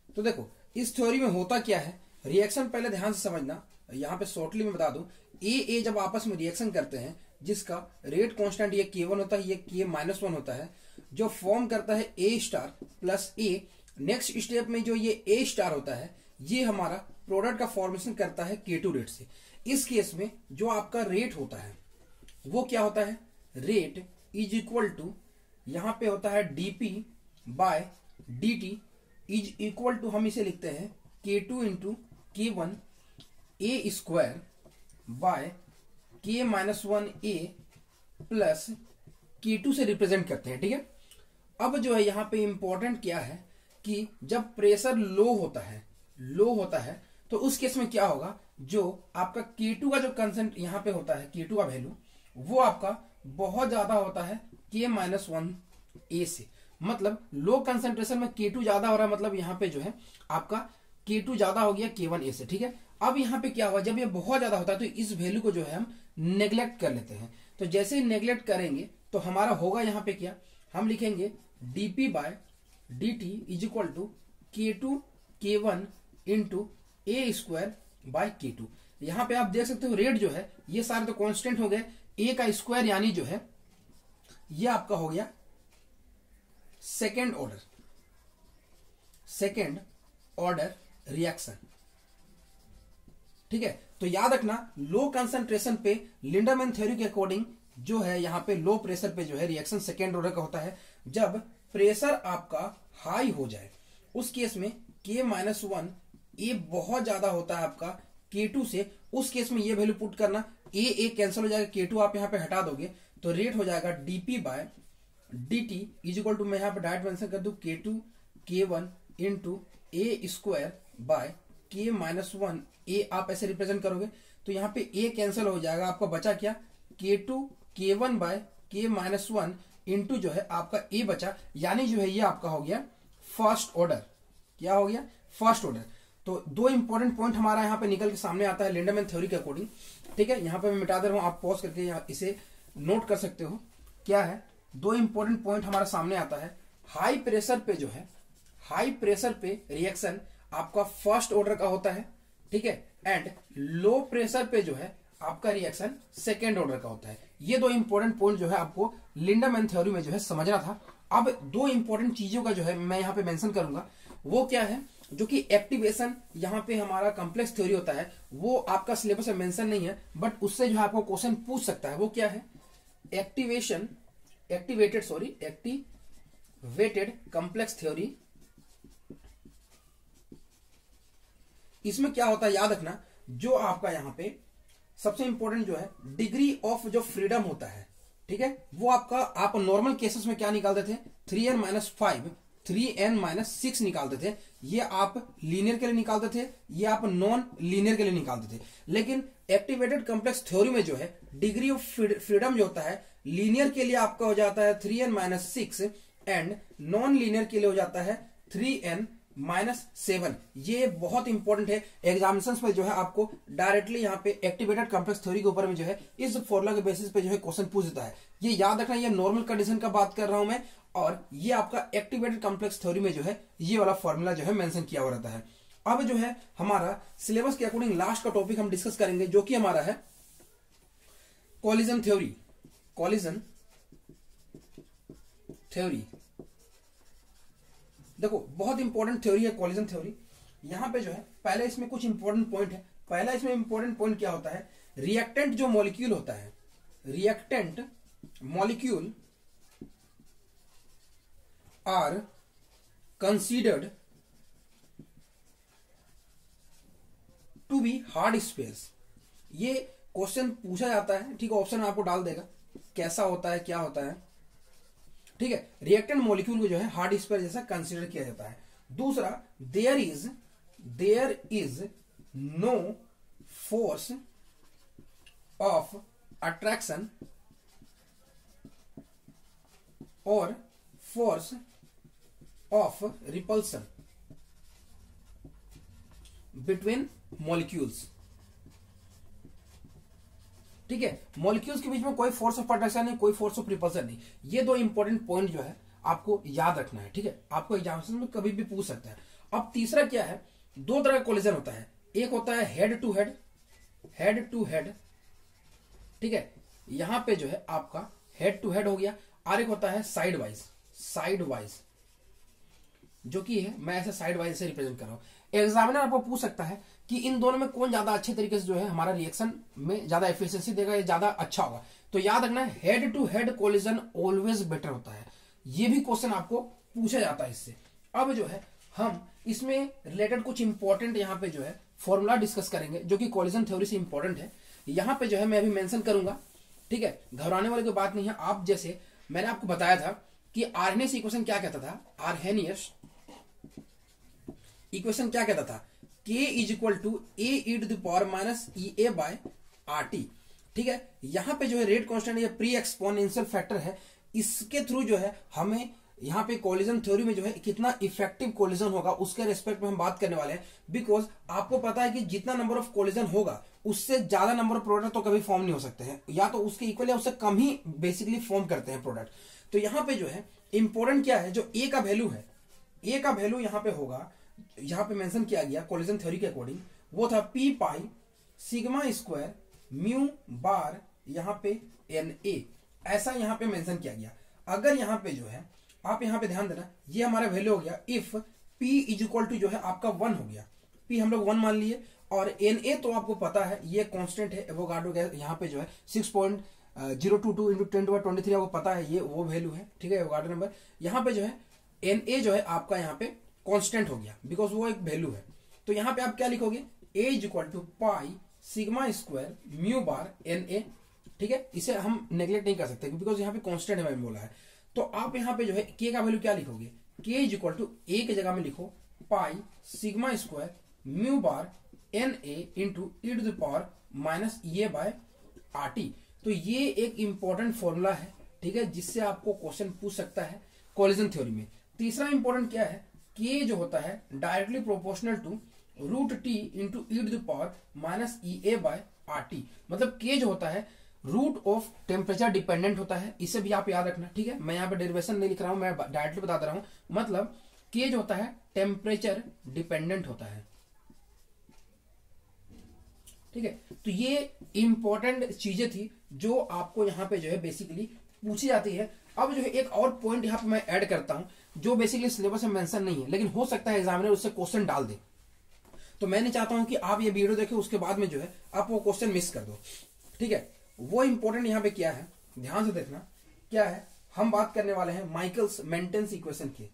तो देखो इस थ्योरी में होता क्या है, रिएक्शन पहले ध्यान से समझना, यहाँ पे शॉर्टली में बता दूं, ए जब आपस में रिएक्शन करते हैं जिसका रेट कांस्टेंट ये K1 होता है, ये K-1 होता है, जो फॉर्म करता है A star plus A। Next step में जो ये A स्टार होता है ये हमारा प्रोडक्ट का फॉर्मेशन करता है K2 रेट से। इस केस में जो आपका रेट होता है वो क्या होता है, रेट इज इक्वल टू, यहां पे होता है dP by dt is equal to, हम इसे लिखते हैं K2 into K1 A square by K-1 A plus K2 से रिप्रेजेंट करते हैं। ठीक है, अब जो है यहाँ पे इंपॉर्टेंट क्या है कि जब प्रेशर लो होता है तो उस केस में क्या होगा, जो आपका K2 का जो कंसेंट यहाँ पे होता है, K2 का वैल्यू वो आपका बहुत ज्यादा होता है K-1 A से, मतलब लो कंसेंट्रेशन में K2 ज्यादा हो रहा है, मतलब यहाँ पे जो है आपका K2 ज्यादा हो गया K1 A से। ठीक है, अब यहाँ पे क्या हुआ, जब ये बहुत ज्यादा होता है तो इस वैल्यू को जो है हम नेग्लेक्ट कर लेते हैं। तो जैसे ही नेग्लेक्ट करेंगे तो हमारा होगा यहाँ पे क्या, हम लिखेंगे dP by dt is equal to K2 K1 into A square by K2। यहाँ पे आप देख सकते हो रेट जो है ये सारे तो कांस्टेंट हो गए, A का स्क्वायर यानी जो है ये आपका हो गया सेकेंड ऑर्डर रिएक्शन। ठीक है, तो याद रखना लो कंसंट्रेशन पे लिंडरमैन थ्योरी के अकॉर्डिंग जो है यहाँ पे लो प्रेशर पे जो है रिएक्शन सेकेंड ऑर्डर का होता है। जब प्रेशर आपका हाई हो जाए उस केस में K-1 A बहुत ज्यादा होता है आपका K2 से, उस केस में ये वैल्यू पुट करना, A कैंसिल हो जाएगा, K2 आप यहाँ पे हटा दोगे तो रेट हो जाएगा dP by dt is equal to, मैं यहाँ पे डायरेक्ट मेंशन कर दूं K2 K1 into A square by K minus 1 A आप ऐसे रिप्रेजेंट करोगे तो यहाँ पे ए कैंसिल हो जाएगा, आपका बचा क्या K2 K1 bye K minus 1 into जो है आपका ए बचा, यानी जो है ये आपका हो गया फर्स्ट ऑर्डर। क्या हो गया फर्स्ट ऑर्डर। तो दो इंपॉर्टेंट पॉइंट हमारा यहाँ पे निकल के सामने आता है लिंडमैन थ्योरी के अकॉर्डिंग। ठीक है, यहाँ पे मैं मिटा दे रहा हूँ, आप पॉज करके इसे नोट कर सकते हो। क्या है दो इंपॉर्टेंट पॉइंट हमारा सामने आता है। हाई प्रेशर पे जो है, हाई प्रेशर पे रिएक्शन आपका फर्स्ट ऑर्डर का होता है, ठीक है, एंड लो प्रेशर पे जो है आपका रिएक्शन सेकेंड ऑर्डर का होता है। ये दो इंपॉर्टेंट पॉइंट जो है आपको लिंडमैन थ्योरी में जो है समझना था। अब दो इंपॉर्टेंट चीजों का जो है मैं यहाँ पे मेंशन करूंगा, वो क्या है, जो कि एक्टिवेशन यहाँ पे हमारा कॉम्प्लेक्स थ्योरी होता है, वो आपका सिलेबस में मेंशन नहीं है, बट उससे जो है आपको क्वेश्चन पूछ सकता है। वो क्या है, एक्टिवेटेड कॉम्प्लेक्स थ्योरी। इसमें क्या होता है याद रखना, जो आपका यहाँ पे सबसे इंपॉर्टेंट जो है डिग्री ऑफ जो फ्रीडम होता है, ठीक है, वो आपका आप नॉर्मल केसेस में क्या निकालते थे 3n-5 3n-6 निकालते थे। ये आप लीनियर के लिए निकालते थे, ये आप नॉन लीनियर के लिए निकालते थे। लेकिन एक्टिवेटेड कॉम्प्लेक्स थ्योरी में जो है डिग्री ऑफ फ्रीडम जो होता है लीनियर के लिए आपका हो जाता है 3n-6 एंड नॉन लीनियर के लिए हो जाता है 3n-7। ये बहुत इंपॉर्टेंट है, एग्जामिनेशंस में जो है आपको डायरेक्टली यहाँ पे एक्टिवेटेड कॉम्प्लेक्स थ्योरी के ऊपर में जो है इस फॉर्मूला के बेसिस पे जो है क्वेश्चन पूछ देता है। ये याद रखना, ये नॉर्मल कंडीशन का बात कर रहा हूं मैं, और ये आपका एक्टिवेटेड कॉम्प्लेक्स थ्योरी में जो है ये वाला फॉर्मूला जो है मेंशन किया हुआ रहता है। अब जो है हमारा सिलेबस के अकॉर्डिंग लास्ट का टॉपिक हम डिस्कस करेंगे, जो कि हमारा है कोलिजन थ्योरी। कोलिजन थ्योरी देखो बहुत इंपॉर्टेंट थ्योरी है कोलिजन थ्योरी। यहां पे जो है पहले इसमें कुछ इंपॉर्टेंट पॉइंट है। पहला इसमें इंपॉर्टेंट पॉइंट क्या होता है, रिएक्टेंट जो मॉलिक्यूल होता है, reactant molecule are considered to be hard spheres. ये क्वेश्चन पूछा जाता है, ठीक है, ऑप्शन आपको डाल देगा कैसा होता है क्या होता है, ठीक है। रिएक्टेंट मॉलिक्यूल को जो है हार्ड स्पेयर जैसा कंसीडर किया जाता है। दूसरा, there is no force of attraction और force of repulsion between molecules. ठीक है, मॉलिक्यूल्स के बीच में कोई फोर्स ऑफ अट्रैक्शन नहीं, कोई फोर्स ऑफ रिपल्सन नहीं। ये दो इंपॉर्टेंट पॉइंट जो है आपको याद रखना है, ठीक है, आपको एग्जामिनेशन में कभी भी पूछ सकता है। अब तीसरा क्या है, दो तरह का कोलिजन होता है, एक होता है हेड टू हेड, ठीक है, यहां पे जो है आपका हेड टू हेड हो गया, और एक होता है साइड वाइज, जो कि है मैं ऐसे साइड वाइज से रिप्रेजेंट कर रहा हूं। एग्जामिनर आपको पूछ सकता है कि इन दोनों में कौन ज्यादा अच्छे तरीके से जो है हमारा रिएक्शन में ज्यादा एफिशिएंसी देगा या ज्यादा अच्छा होगा। तो याद रखना, head to head collision always better होता है। ये भी क्वेश्चन आपको पूछा जाता है इससे। अब जो है हम इसमें रिलेटेड कुछ इंपॉर्टेंट यहाँ पे जो है फॉर्मूला डिस्कस करेंगे, जो कि कोलिजन थ्योरी से इंपॉर्टेंट है। यहाँ पे जो है मैं अभी मेंशन करूंगा, ठीक है, घबराने वाली कोई बात नहीं है। आप जैसे मैंने आपको बताया था कि आर्हेनियस इक्वेशन क्या कहता था, आर्हेनियस इक्वेशन क्या कहता था, K is equal to A e⁻⁻ ठीक है। यहां पे जो है रेट कांस्टेंट या प्री एक्सपोनेंशियल फैक्टर है, इसके थ्रू जो है हमें यहाँ पे कोलिजन थ्योरी में जो है कितना इफेक्टिव कोलिजन होगा उसके रेस्पेक्ट में हम बात करने वाले हैं। बिकॉज आपको पता है कि जितना नंबर ऑफ कोलिजन होगा उससे ज्यादा नंबर ऑफ प्रोडक्ट तो कभी फॉर्म नहीं हो सकते हैं, या तो उसके इक्वल या उससे कम ही बेसिकली फॉर्म करते हैं प्रोडक्ट। तो यहाँ पे जो है इंपॉर्टेंट क्या है, जो ए का वैल्यू है, ए का वैल्यू यहाँ पे होगा, यहाँ पे मेंशन किया गया कोलिजन थ्योरी के अकॉर्डिंग, वो था पी पाई सिग्मा स्क्वायर म्यू बार यहाँ पे एन ए, ऐसा यहाँ पे मेंशन किया गया। अगर यहाँ पे जो है आप यहाँ पे ध्यान देना, ये हमारा वैल्यू हो गया if P is equal to जो है आपका 1 हो गया, P हम लोग 1 मान लिए, और Na तो आपको पता है ये कांस्टेंट है, एवोगाड्रो गैस यहाँ पे जो है 6.022 × 10⁻23 आपको पता है, ये वो वैल्यू है, ठीक है, एवोगाड्रो नंबर। यहाँ पे जो है Na जो है आपका यहाँ पे कांस्टेंट हो गया, बिकॉज वो एक वैल्यू है। तो यहाँ पे आप क्या लिखोगे, A is equal to pi sigma square mu bar Na, ठीक है, इसे हम नेग्लेक्ट नहीं कर सकते बिकॉज यहाँ पे कांस्टेंट है, मैंने बोला है। तो आप यहाँ पे जो है K का वैल्यू क्या लिखोगे, K is equal to A की जगह में लिखो pi sigma square mu bar N A into E to the power minus A by R T. तो ये एक इंपॉर्टेंट फॉर्मूला है, ठीक है, जिससे आपको क्वेश्चन पूछ सकता है कोलिजन थ्योरी में। तीसरा इंपॉर्टेंट क्या है, के जो होता है directly proportional to root T into E to the power minus E A by R T. मतलब के जो होता है रूट ऑफ टेम्परेचर डिपेंडेंट होता है, इसे भी आप याद रखना, ठीक है। मैं यहाँ पे डेरिवेशन नहीं लिख रहा हूं, मैं डायरेक्टली बता दे रहा हूं। मतलब के जो होता है टेम्परेचर डिपेंडेंट होता है, ठीक है। तो ये इंपॉर्टेंट चीजें थी जो आपको यहाँ पे जो है बेसिकली पूछी जाती है। अब जो है एक और पॉइंट यहाँ पे मैं ऐड करता हूं जो बेसिकली सिलेबस में मेंशन नहीं है, लेकिन हो सकता है एग्जामिनर उससे क्वेश्चन डाल दे। तो मैंने चाहता हूं कि आप ये वीडियो देखें, उसके बाद में जो है आप वो क्वेश्चन मिस कर दो, ठीक है। वो इंपॉर्टेंट यहाँ पे क्या है, ध्यान से देखना क्या है। हम बात करने वाले हैं माइकल्स मेंटेन इक्वेशन की।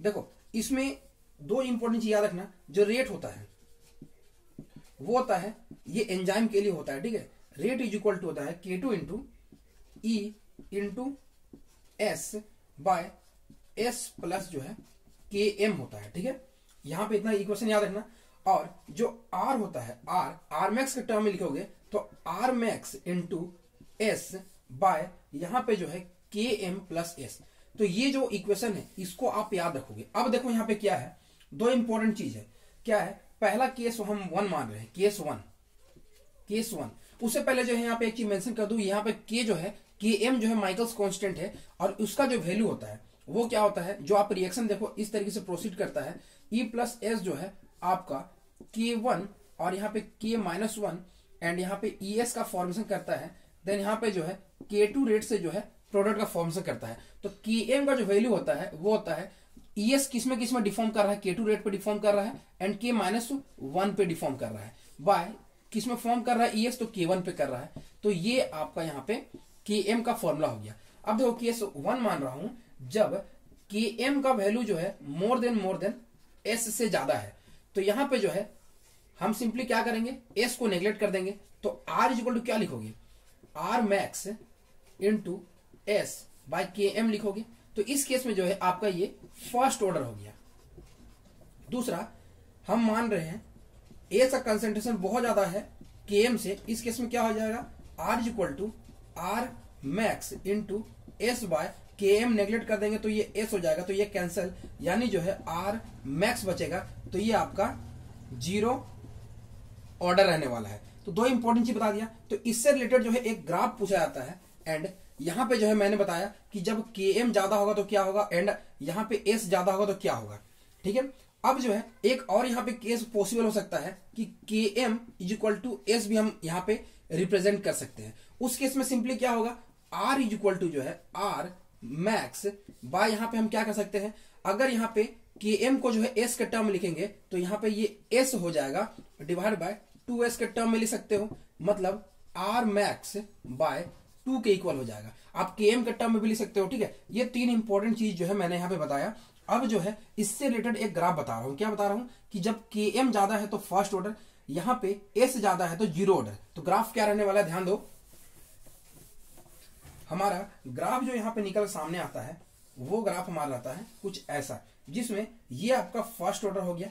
देखो इसमें दो इंपॉर्टेंट चीज याद रखना। जो रेट होता है वो होता है, ये एंजाइम के लिए होता है, ठीक है। रेट इज इक्वल टू होता है K2 into E into S by S plus जो है Km होता है, ठीक है। यहां पे इतना इक्वेशन याद रखना। और जो R होता है, R मैक्स के टर्म में लिखोगे तो R max into S by यहां पे जो है Km प्लस एस। तो ये जो इक्वेशन है इसको आप याद रखोगे। अब देखो यहाँ पे क्या है, दो इंपॉर्टेंट चीज है। क्या है, पहला केस हम 1 मान रहे हैं, केस वन। उससे पहले जो है यहाँ पे एक चीज मेंशन कर दूं, यहाँ पे के जो है Km जो है माइकल्स कांस्टेंट है, और उसका जो वैल्यू होता है वो क्या होता है, जो आप रिएक्शन देखो इस तरीके से प्रोसीड करता है। E प्लस एस जो है आपका K1 और यहाँ पे K-1 एंड यहाँ पे ES का फॉर्मेशन करता है। देन यहाँ पे जो है K2 रेट से जो है प्रोडक्ट का फॉर्मेशन करता है। तो Km का जो वैल्यू होता है वो होता है ES किसमें डिफॉर्म कर रहा है, K2 रेट पे डिफॉर्म कर रहा है एंड K-1 पे डिफॉर्म कर रहा है। बाय किसमें फॉर्म कर रहा है ES, तो K1 पे कर रहा है। तो ये आपका यहाँ पे Km का फॉर्मूला हो गया। अब देखो केस 1 मान रहा हूं जब Km का वैल्यू जो है मोर देन S से ज्यादा है। तो यहां पे जो है हम सिंपली क्या करेंगे, S को नेग्लेक्ट कर देंगे। तो R इक्वल टू क्या लिखोगे, R max into S by Km लिखोगे। तो इस केस में जो है आपका ये फर्स्ट ऑर्डर हो गया। दूसरा हम मान रहे हैं एस का कंसेंट्रेशन बहुत ज्यादा है Km से, इस केस में क्या हो जाएगा, R equal to R max into S by Km neglect कर देंगे तो ये S हो जाएगा, तो ये कैंसिल, यानी जो है R मैक्स बचेगा। तो ये आपका 0 ऑर्डर रहने वाला है। तो दो इंपॉर्टेंट चीज बता दिया। तो इससे रिलेटेड जो है एक ग्राफ पूछा जाता है एंड यहां पे जो है मैंने बताया कि जब Km ज्यादा होगा तो क्या होगा एंड यहां पे S ज्यादा होगा तो क्या होगा, ठीक है। अब जो है एक और यहाँ पे केस पॉसिबल हो सकता है कि Km is equal to S भी हम यहाँ पे रिप्रेजेंट कर सकते हैं। उस केस में सिंपली क्या होगा, R इज इक्वल टू जो है R मैक्स बाय यहाँ पे हम क्या कर सकते हैं, अगर यहाँ पे Km को जो है S के टर्म में लिखेंगे तो यहाँ पे ये S हो जाएगा डिवाइड बाय 2S के टर्म में लिख सकते हो। मतलब R मैक्स बाय 2 के इक्वल हो जाएगा। आप Km के टर्म में भी लिख सकते हो, ठीक है। ये तीन इंपॉर्टेंट चीज जो है मैंने यहाँ पे बताया। अब जो है इससे रिलेटेड एक ग्राफ बता रहा हूं। क्या बता रहा हूं कि जब Km ज्यादा है तो फर्स्ट ऑर्डर, यहाँ पे S ज्यादा है तो 0 ऑर्डर। तो ग्राफ क्या रहने वाला है, ध्यान दो। हमारा ग्राफ जो यहाँ पे निकल सामने आता है वो ग्राफ हमारा रहता है कुछ ऐसा, जिसमें ये आपका फर्स्ट ऑर्डर हो गया,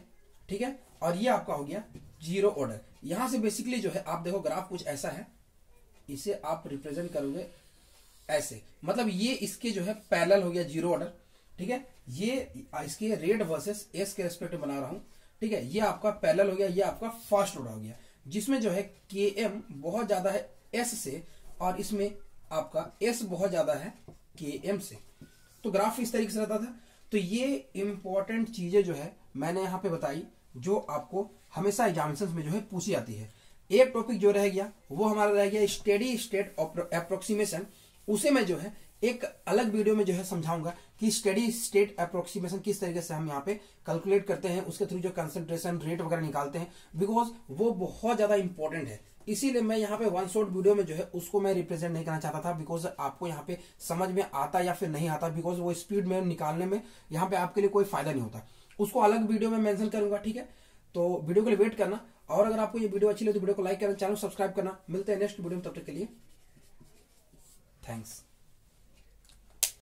ठीक है, और ये आपका हो गया 0 ऑर्डर। यहां से बेसिकली जो है आप देखो ग्राफ कुछ ऐसा है, इसे आप रिप्रेजेंट करोगे ऐसे। मतलब ये इसके जो है पैरेलल हो गया 0 ऑर्डर, ठीक है। ये इसके रेट वर्सेस एस के रेस्पेक्ट में बना रहा हूं, ठीक है। ये आपका पैरेलल हो गया, ये आपका फर्स्ट ऑर्डर हो गया, जिसमें जो है Km बहुत ज्यादा है S से और इसमें आपका S बहुत ज्यादा है Km से। तो ग्राफ इस तरीके से रहता था। तो ये इंपॉर्टेंट चीजें जो है मैंने यहाँ पे बताई जो आपको हमेशा एग्जामिनेशन में जो है पूछी जाती है। एक टॉपिक जो रह गया वो हमारा रह गया स्टेडी स्टेट अप्रोक्सीमेशन। उसे मैं जो है एक अलग वीडियो में जो है समझाऊंगा कि स्टेडी स्टेट अप्रोक्सीमेशन किस तरीके से हम यहाँ पे कैलकुलेट करते हैं, उसके थ्रू जो कंसंट्रेशन रेट वगैरह निकालते हैं, बिकॉज वो बहुत ज्यादा इंपॉर्टेंट है। इसीलिए मैं यहाँ पे वन शॉट वीडियो में जो है उसको मैं रिप्रेजेंट नहीं करना चाहता था, बिकॉज आपको यहाँ पे समझ में आता या फिर नहीं आता, बिकॉज वो स्पीड में निकालने में यहाँ पे आपके लिए कोई फायदा नहीं होता। उसको अलग वीडियो में मेंशन करूंगा, ठीक है। तो वीडियो के लिए वेट करना, और अगर आपको ये वीडियो अच्छी लगे तो वीडियो को लाइक करना, चैनल सब्सक्राइब करना। मिलते हैं नेक्स्ट वीडियो में, तब तक के लिए थैंक्स।